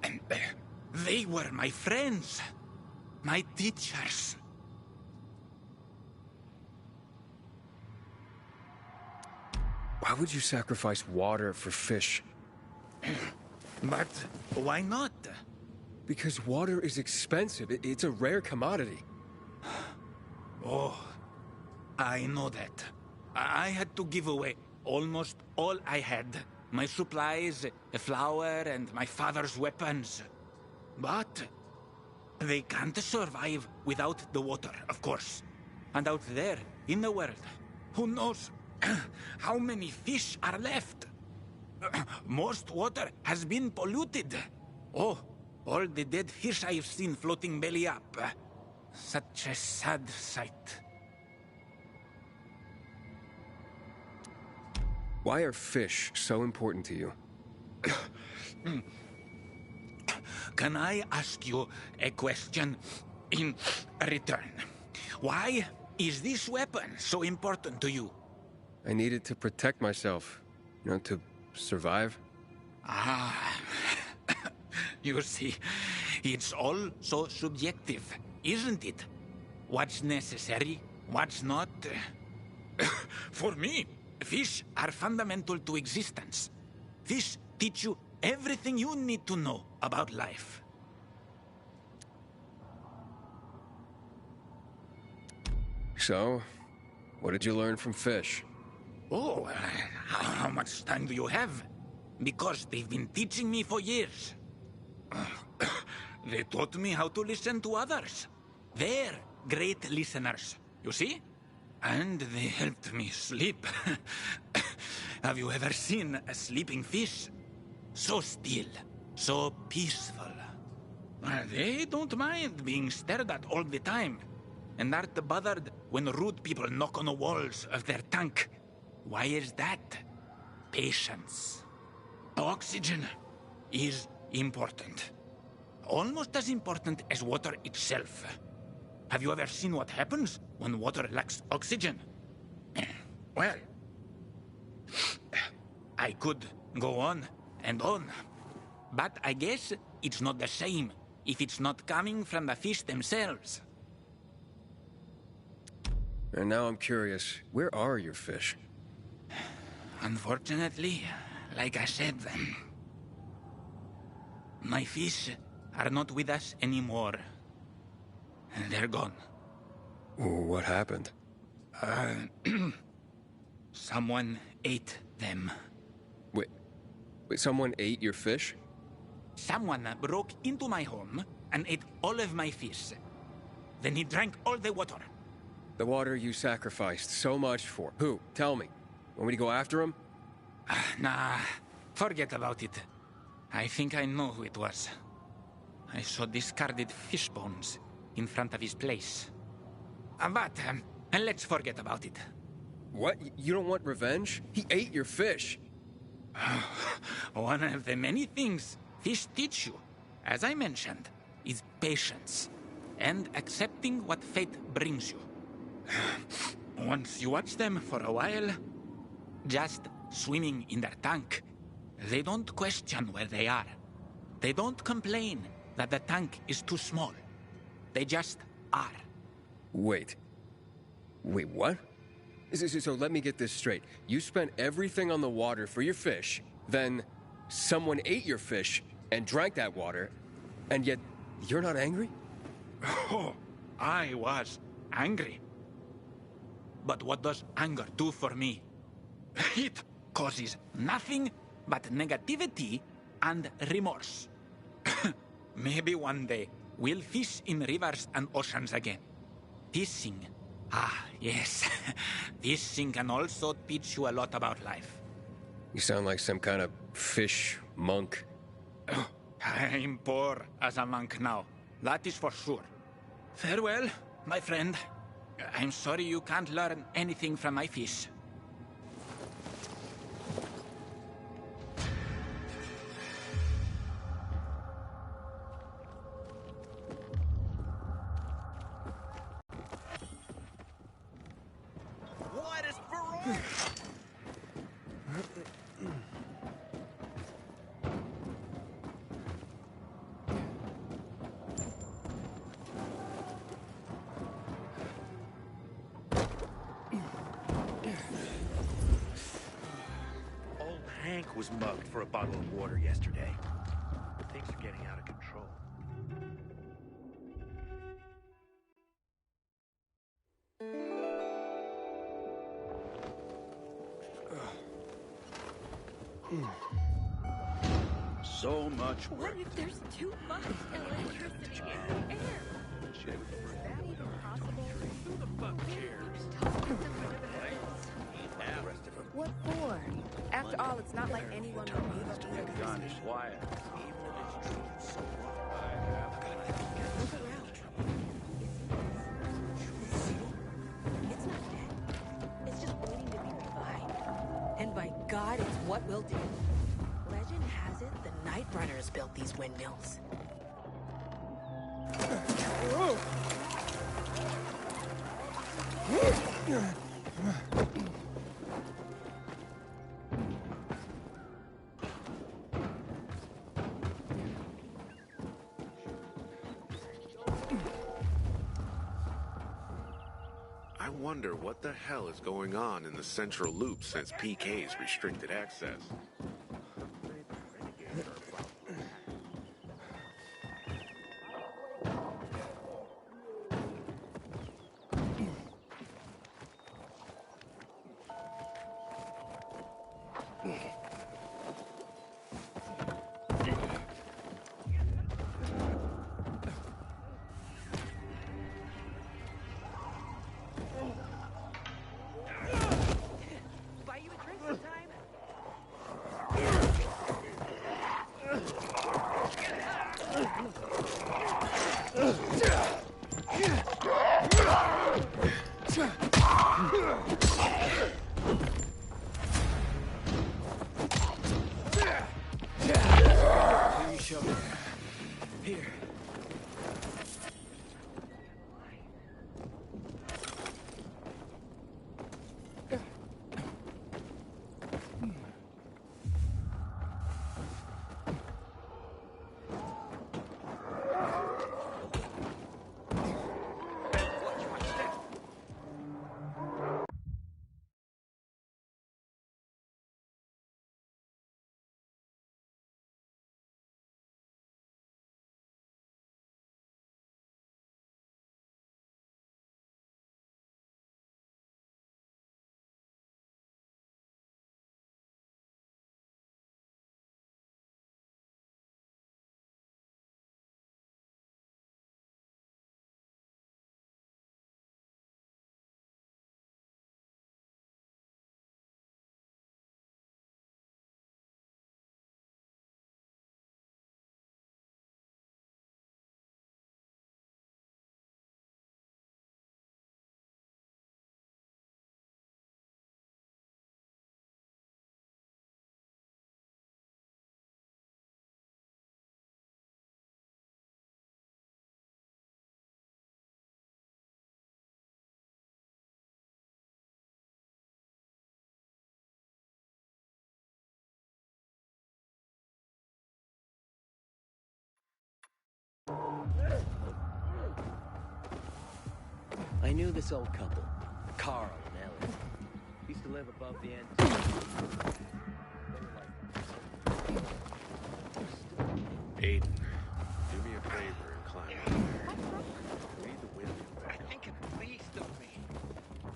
they were my friends. My teachers. Why would you sacrifice water for fish? But why not? Because water is expensive. It's a rare commodity. Oh, I know that. I had to give away almost all I had. My supplies, the flour, and my father's weapons. But they can't survive without the water, of course. And out there, in the world, who knows how many fish are left? Most water has been polluted. Oh, all the dead fish I've seen floating belly up. Such a sad sight. Why are fish so important to you? Can I ask you a question in return? Why is this weapon so important to you? I need it to protect myself. You know, to survive. Ah. You see, it's all so subjective. isn't it? What's necessary, what's not. For me, fish are fundamental to existence. Fish teach you everything you need to know about life. So, what did you learn from fish? Oh, how much time do you have? Because they've been teaching me for years. They taught me how to listen to others. They're great listeners, you see? And they helped me sleep. Have you ever seen a sleeping fish? So still, so peaceful. They don't mind being stared at all the time, and aren't bothered when rude people knock on the walls of their tank. Why is that? Patience. Oxygen is important. Almost as important as water itself. Have you ever seen what happens when water lacks oxygen? Well, I could go on and on, but I guess it's not the same if it's not coming from the fish themselves. And now I'm curious, where are your fish? Unfortunately, like I said, my fish are not with us anymore. They're gone. What happened? Someone ate them. Wait, someone ate your fish? Someone broke into my home and ate all of my fish. Then he drank all the water. The water you sacrificed so much for. Who? Tell me. Want me to go after him? Nah, forget about it. I think I know who it was. I saw discarded fish bones in front of his place. But let's forget about it. What? You don't want revenge? He ate your fish. One of the many things fish teach you, as I mentioned, is patience and accepting what fate brings you. Once you watch them for a while, just swimming in their tank, they don't question where they are. They don't complain that the tank is too small. They just are. Wait, what? So let me get this straight. You spent everything on the water for your fish, then someone ate your fish and drank that water, and yet you're not angry? Oh, I was angry. But what does anger do for me? It causes nothing but negativity and remorse. Maybe one day we'll fish in rivers and oceans again. Fishing. Ah, yes. Fishing can also teach you a lot about life. You sound like some kind of fish monk. I'm poor as a monk now. That is for sure. Farewell, my friend. I'm sorry you can't learn anything from my fish. What is Ferrari? Old Hank was mugged for a bottle of water yesterday. Things are getting out of control. So much work. What if there's too much electricity in the air? Who the fuck cares? What for? After all, it's not like anyone would need The gun is quiet. Even if it's true. Look around. It's not dead. It's just waiting to be revived. And by God, it's what we'll do. Legend has it the Night Runners built these windmills. I wonder what the hell is going on in the central loop since PK's restricted access. Buy you a drink sometime? Here you show me. Here. I knew this old couple, Carl and Ellie. Used to live above the end. Aiden, do me a favor and climb up there. Read the wind back. I think at least of me.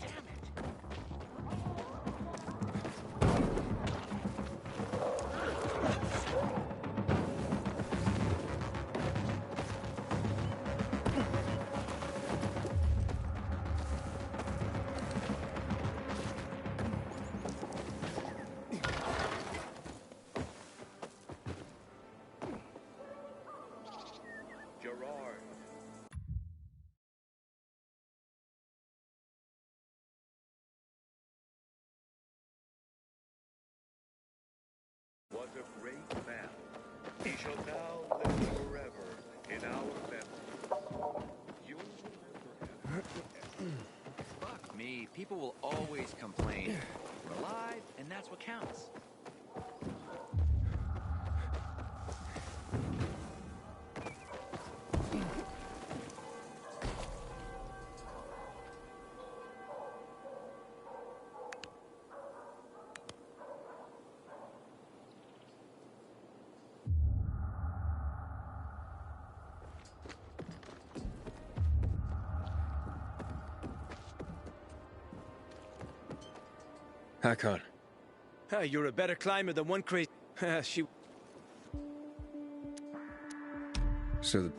Damn it. Gerard. Was a great man. He shall now live forever in our memory. You will remember him. Fuck me. People will always complain. We're alive, and that's what counts. Hakon. You're a better climber than one crazy... she... So...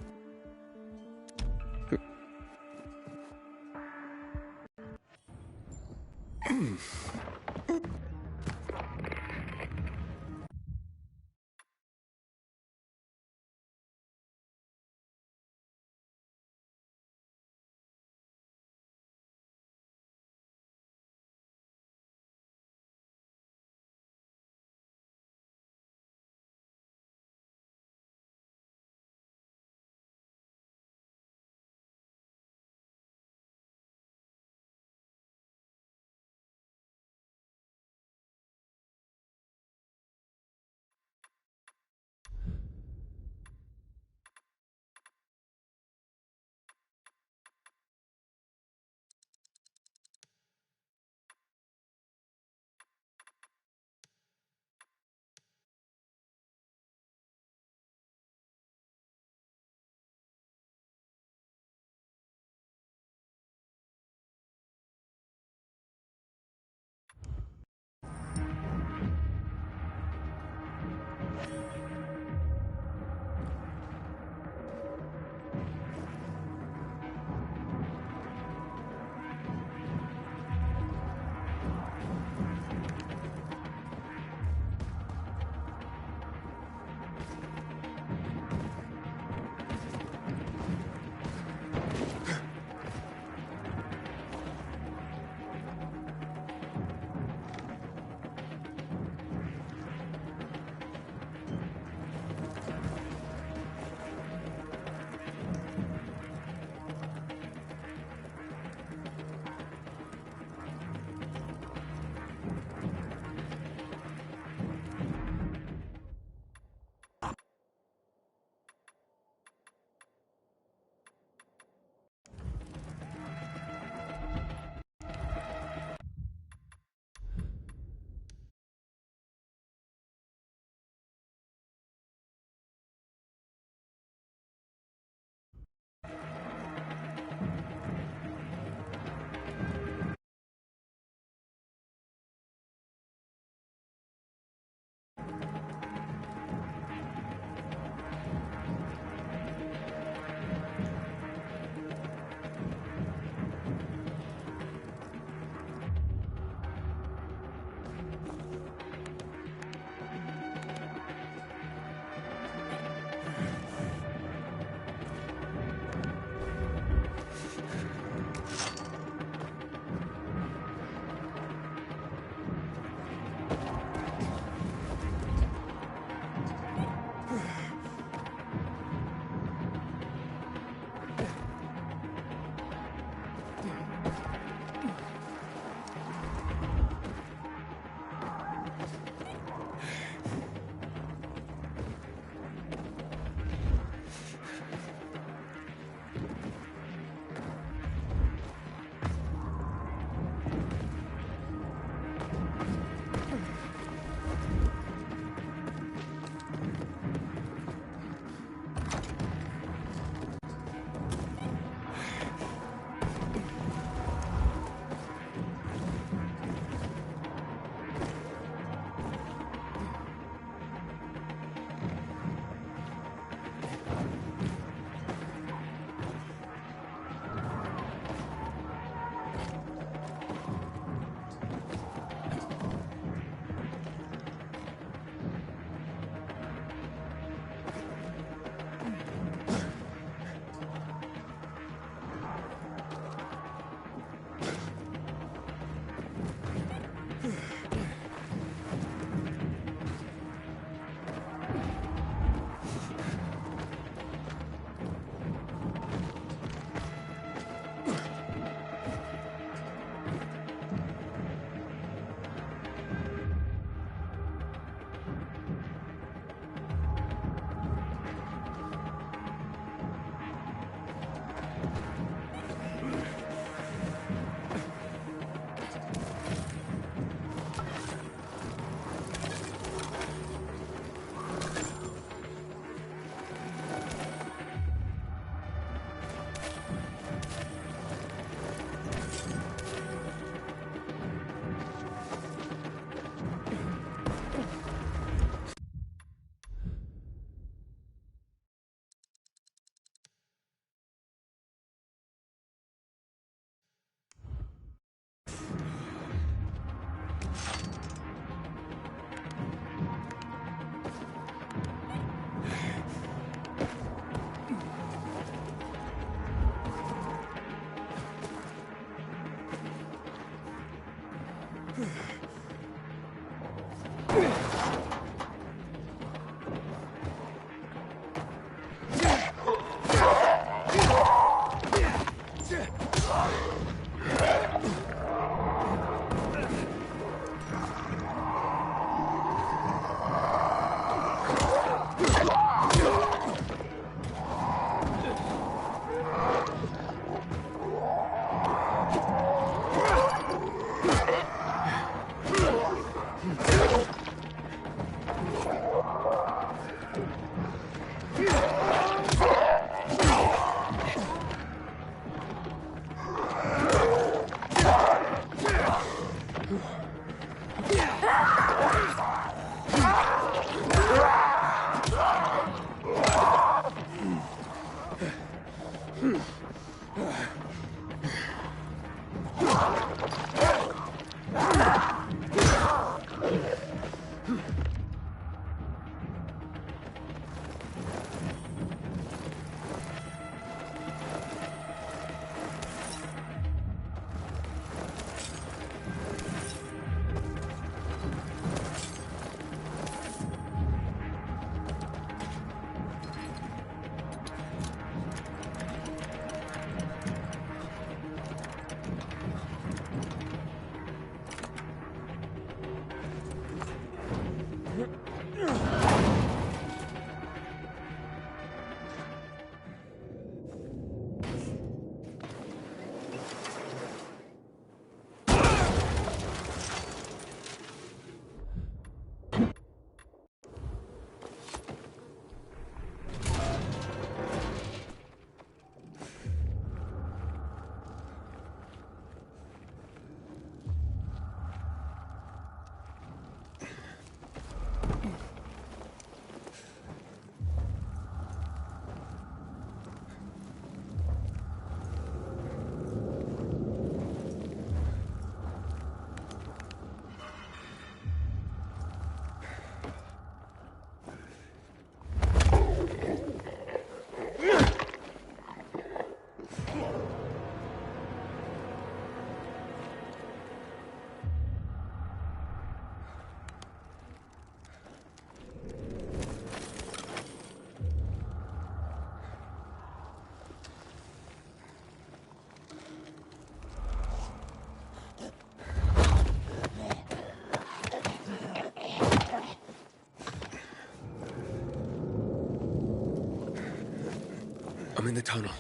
tunnel.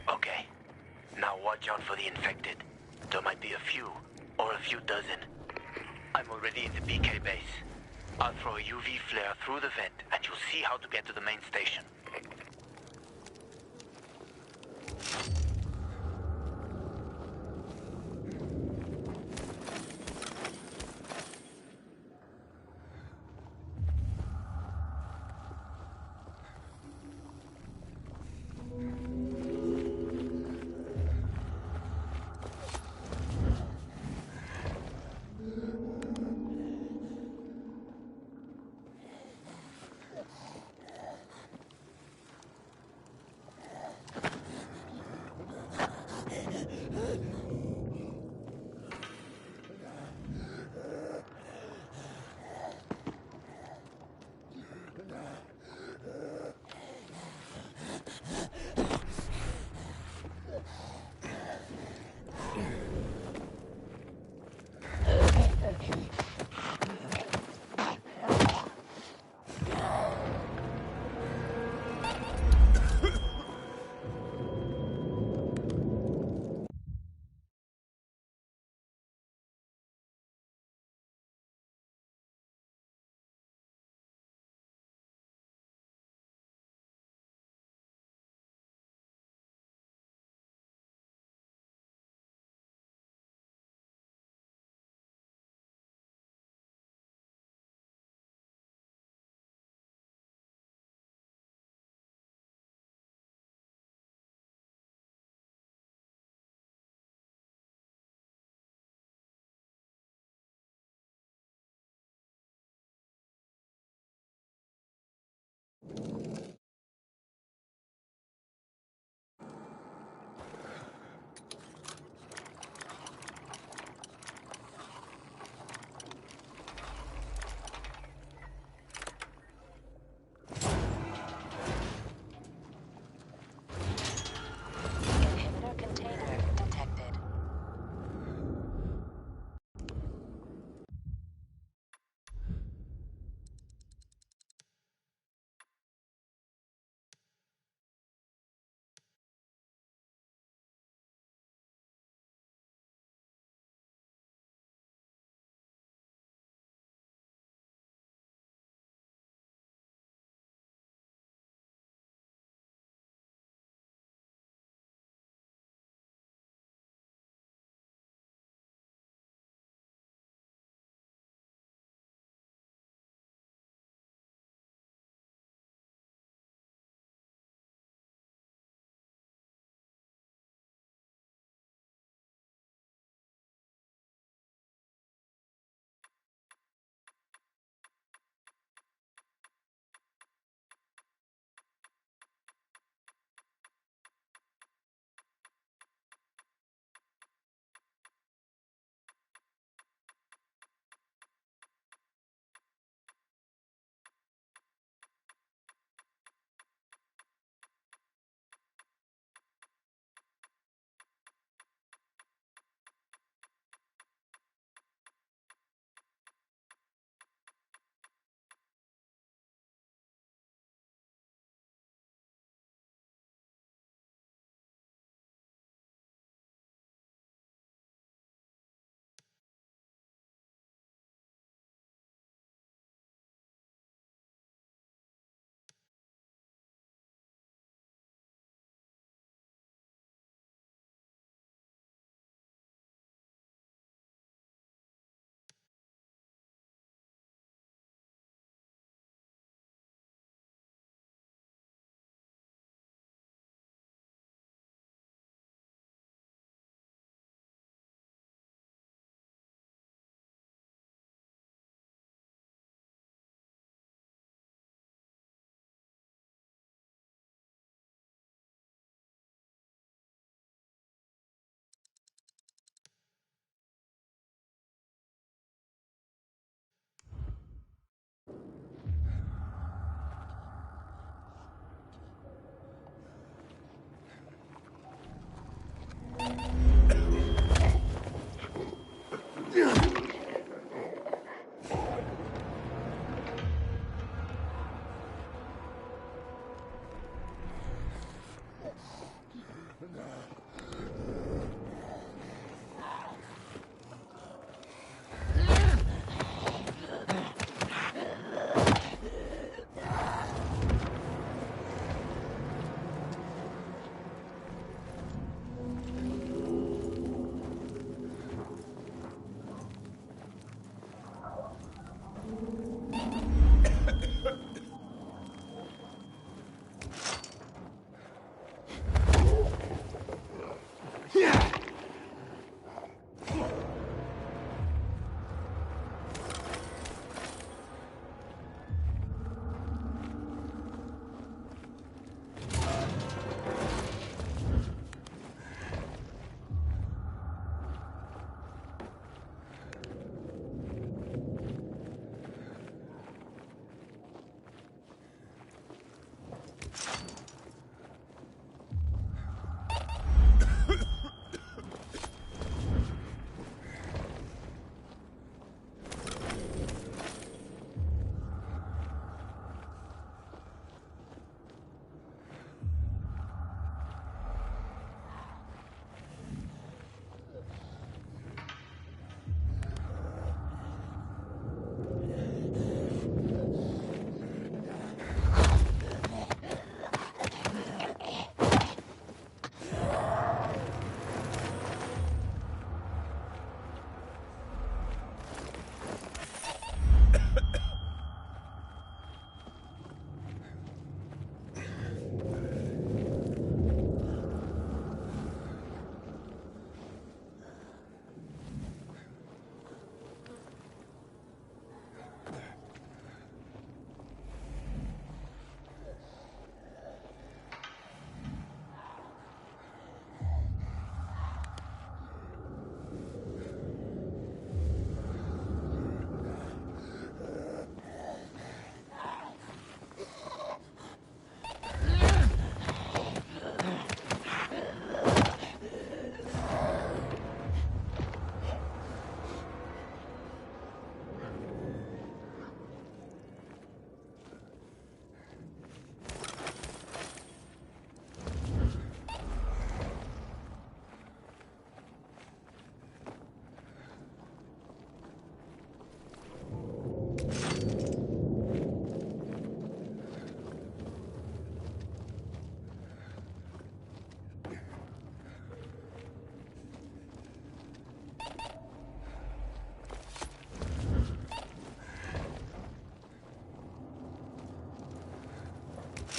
Okay. Now watch out for the infected. There might be a few, or a few dozen. I'm already in the BK base. I'll throw a UV flare through the vent, and you'll see how to get to the main station.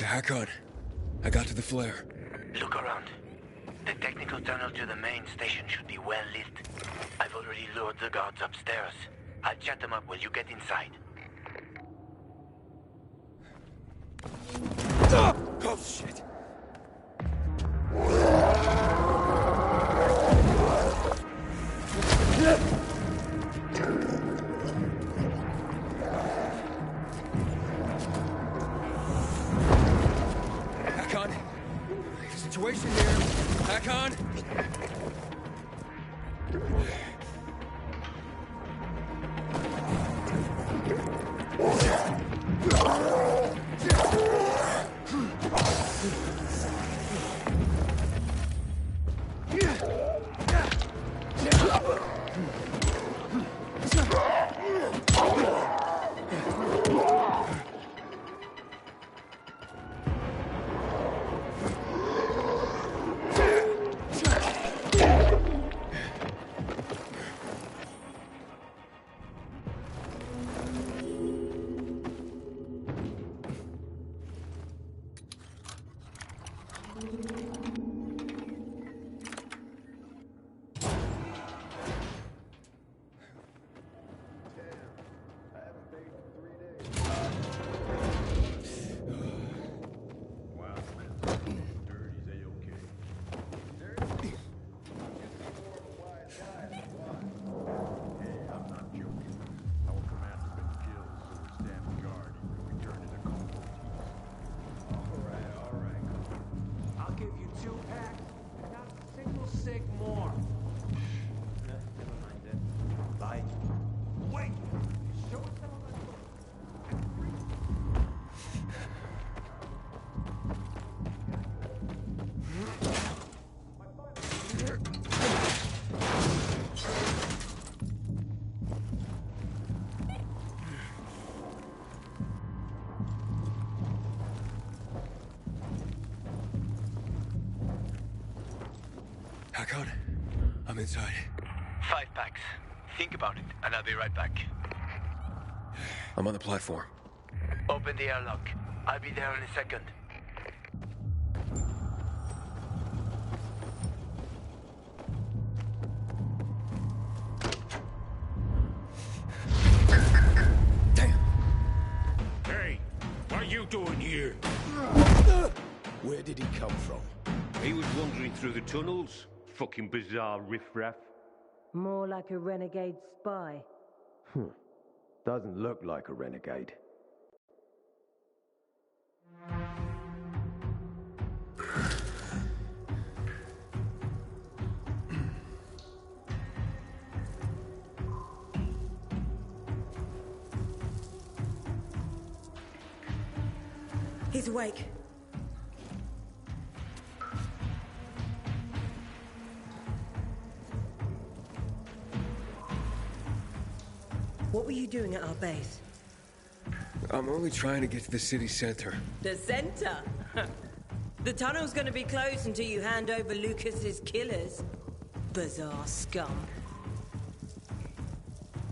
Hakon, I got to the flare. Look around. The technical tunnel to the main station should be well lit. I've already lured the guards upstairs. I'll chat them up while you get inside. Oh, shit. Hakon, situation here. Hakon. Hakon, I'm inside. 5 packs. Think about it, and I'll be right back. I'm on the platform. Open the airlock. I'll be there in a second. Hey, what are you doing here? Where did he come from? He was wandering through the tunnels. Fucking bizarre riffraff. More like a renegade spy. Doesn't look like a renegade. He's awake. What were you doing at our base? I'm only trying to get to the city center. The center? The tunnel's gonna be closed until you hand over Lucas's killers. Bizarre scum.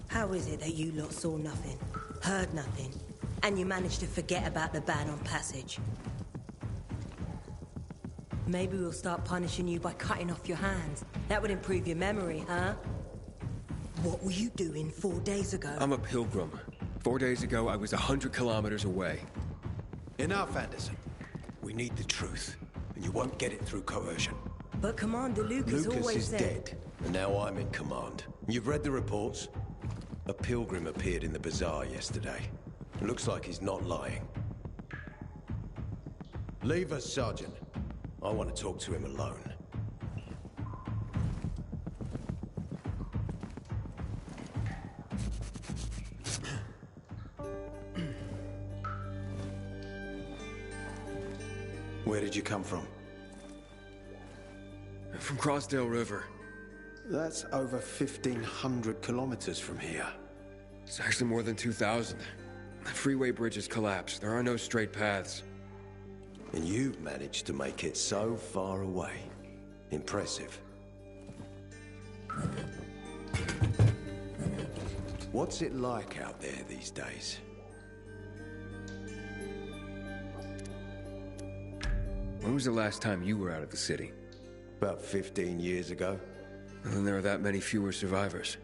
How is it that you lot saw nothing, heard nothing, and you managed to forget about the ban on passage? Maybe we'll start punishing you by cutting off your hands. That would improve your memory, huh? What were you doing 4 days ago? I'm a pilgrim. 4 days ago, I was 100 kilometers away. Enough, Anderson. We need the truth, and you won't get it through coercion. But Commander Lucas always is said... dead, and now I'm in command. You've read the reports? A pilgrim appeared in the bazaar yesterday. Looks like he's not lying. Leave us, Sergeant. I want to talk to him alone. Where did you come from? From Crossdale River. That's over 1,500 kilometers from here. It's actually more than 2,000. The freeway bridges collapsed. There are no straight paths. And you've managed to make it so far away. Impressive. What's it like out there these days? When was the last time you were out of the city? About 15 years ago. And then there are that many fewer survivors.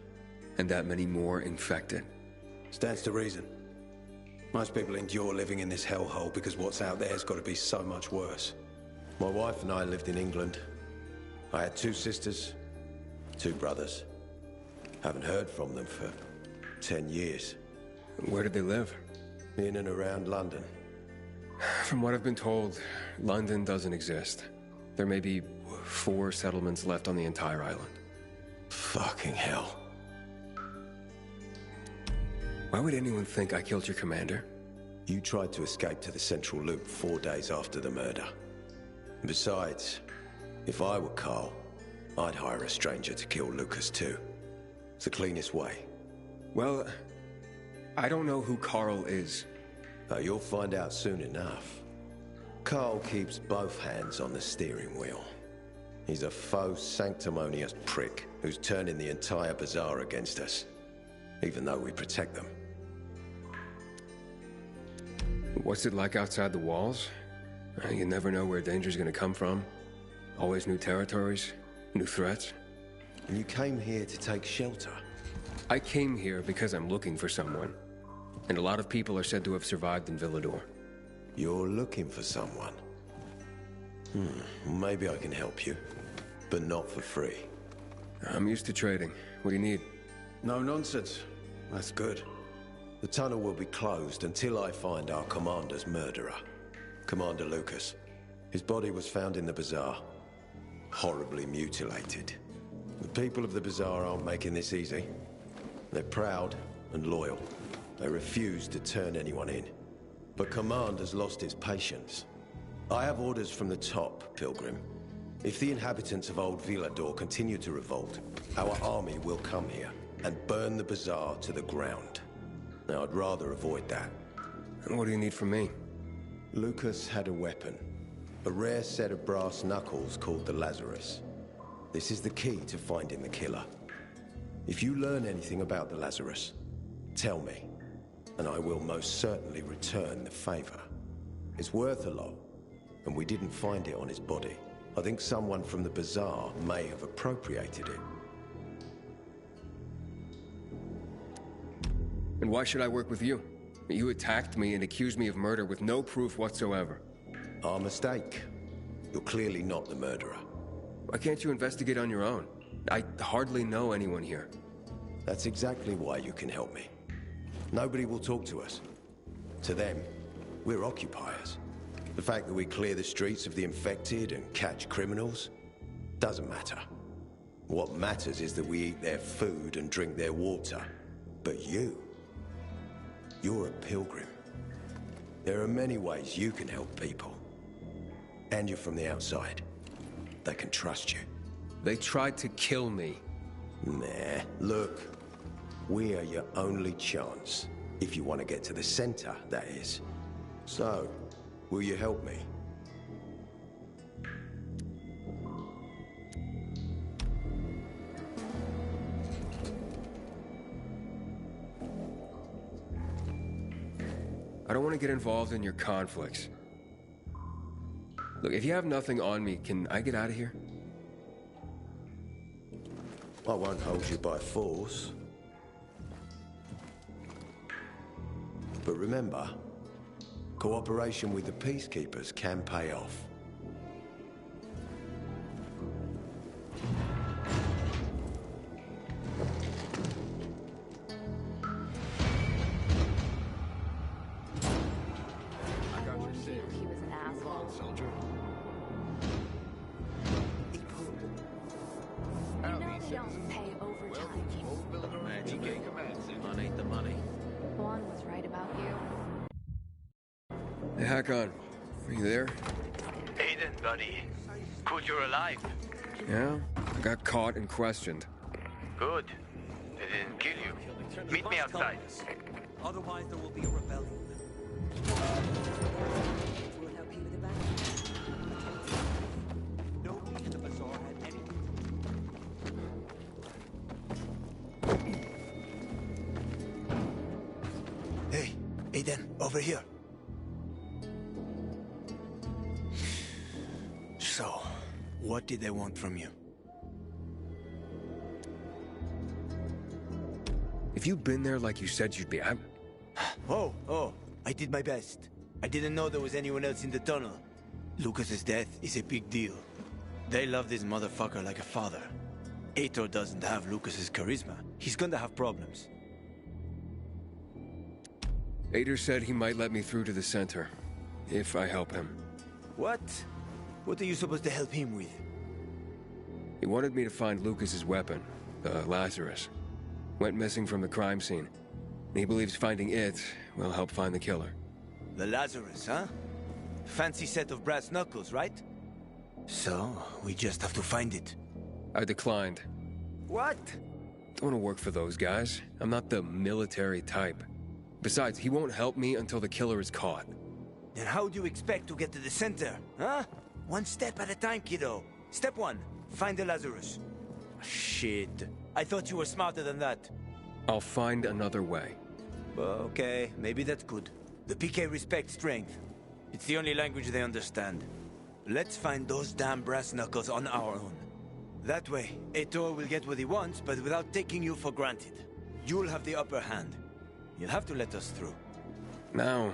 And that many more infected. Stands to reason. Most people endure living in this hellhole because what's out there's got to be so much worse. My wife and I lived in England. I had 2 sisters, 2 brothers. Haven't heard from them for 10 years. Where did they live? In and around London. From what I've been told, London doesn't exist. There may be 4 settlements left on the entire island. Fucking hell. Why would anyone think I killed your commander? You tried to escape to the Central Loop 4 days after the murder. Besides, if I were Carl, I'd hire a stranger to kill Lucas too. It's the cleanest way. Well, I don't know who Carl is. You'll find out soon enough. Carl keeps both hands on the steering wheel. He's a faux sanctimonious prick who's turning the entire bazaar against us, even though we protect them. What's it like outside the walls? You never know where danger's gonna come from. Always new territories, new threats. And you came here to take shelter? I came here because I'm looking for someone. And a lot of people are said to have survived in Villador. You're looking for someone? Maybe I can help you, but not for free. I'm used to trading. What do you need? No nonsense. That's good. The tunnel will be closed until I find our commander's murderer, Commander Lucas. His body was found in the bazaar, horribly mutilated. The people of the bazaar aren't making this easy. They're proud and loyal. They refuse to turn anyone in. But Commander's lost his patience. I have orders from the top, Pilgrim. If the inhabitants of Old Villador continue to revolt, our army will come here and burn the bazaar to the ground. Now, I'd rather avoid that. And what do you need from me? Lucas had a weapon. A rare set of brass knuckles called the Lazarus. This is the key to finding the killer. If you learn anything about the Lazarus, tell me, and I will most certainly return the favor. It's worth a lot, and we didn't find it on his body. I think someone from the bazaar may have appropriated it. And why should I work with you? You attacked me and accused me of murder with no proof whatsoever. Our mistake. You're clearly not the murderer. Why can't you investigate on your own? I hardly know anyone here. That's exactly why you can help me. Nobody will talk to us. To them, we're occupiers. The fact that we clear the streets of the infected and catch criminals doesn't matter. What matters is that we eat their food and drink their water. But you're a pilgrim. There are many ways you can help people. And you're from the outside. They can trust you. They tried to kill me. Nah, look. We are your only chance. If you want to get to the center, that is. So, will you help me? I don't want to get involved in your conflicts. Look, if you have nothing on me, can I get out of here? I won't hold you by force. But remember, cooperation with the Peacekeepers can pay off. Hey, Hakon. Are you there? Aiden, buddy. Good you're alive. Yeah? I got caught and questioned. Good. They didn't kill you. Meet me outside. Otherwise, there will be a rebellion. We'll help you with the battle. Nobody in the bazaar had anything. Hey, Aiden, over here. did they want from you? If you'd been there like you said you'd be, Oh, I did my best. I didn't know there was anyone else in the tunnel. Lucas's death is a big deal. They love this motherfucker like a father. Aitor doesn't have Lucas's charisma. He's gonna have problems. Aitor said he might let me through to the center, if I help him. What? What are you supposed to help him with? He wanted me to find Lucas's weapon, the Lazarus. Went missing from the crime scene. He believes finding it will help find the killer. The Lazarus, huh? Fancy set of brass knuckles, right? So, we just have to find it. I declined. What? Don't want to work for those guys. I'm not the military type. Besides, he won't help me until the killer is caught. Then how do you expect to get to the center, huh? One step at a time, kiddo. Step one, find the Lazarus. Shit. I thought you were smarter than that. I'll find another way. Okay, maybe that's good. The PK respect strength. It's the only language they understand. Let's find those damn brass knuckles on our own. That way, Aitor will get what he wants, but without taking you for granted. You'll have the upper hand. You'll have to let us through. Now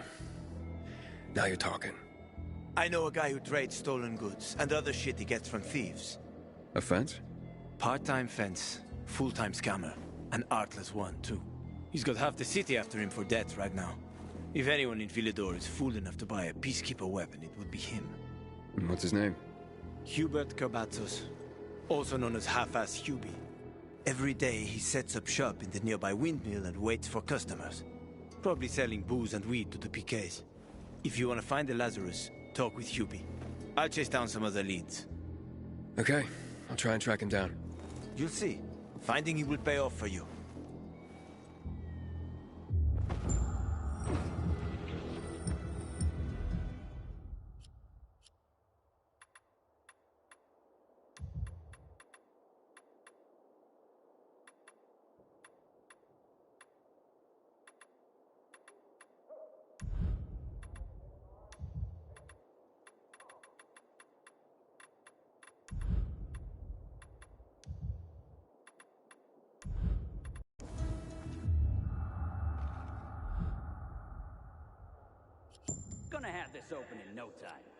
you're talking. I know a guy who trades stolen goods and other shit he gets from thieves. A fence? Part-time fence, full-time scammer. An artless one, too. He's got half the city after him for debt right now. If anyone in Villador is fool enough to buy a Peacekeeper weapon, it would be him. And what's his name? Hubert Kerbatzos, also known as Half-Ass Hubie. Every day he sets up shop in the nearby windmill and waits for customers. Probably selling booze and weed to the PKs. If you want to find the Lazarus, talk with Hubie. I'll chase down some other leads. Okay, I'll try and track him down. You'll see. Finding him will pay off for you. Gonna have this open in no time.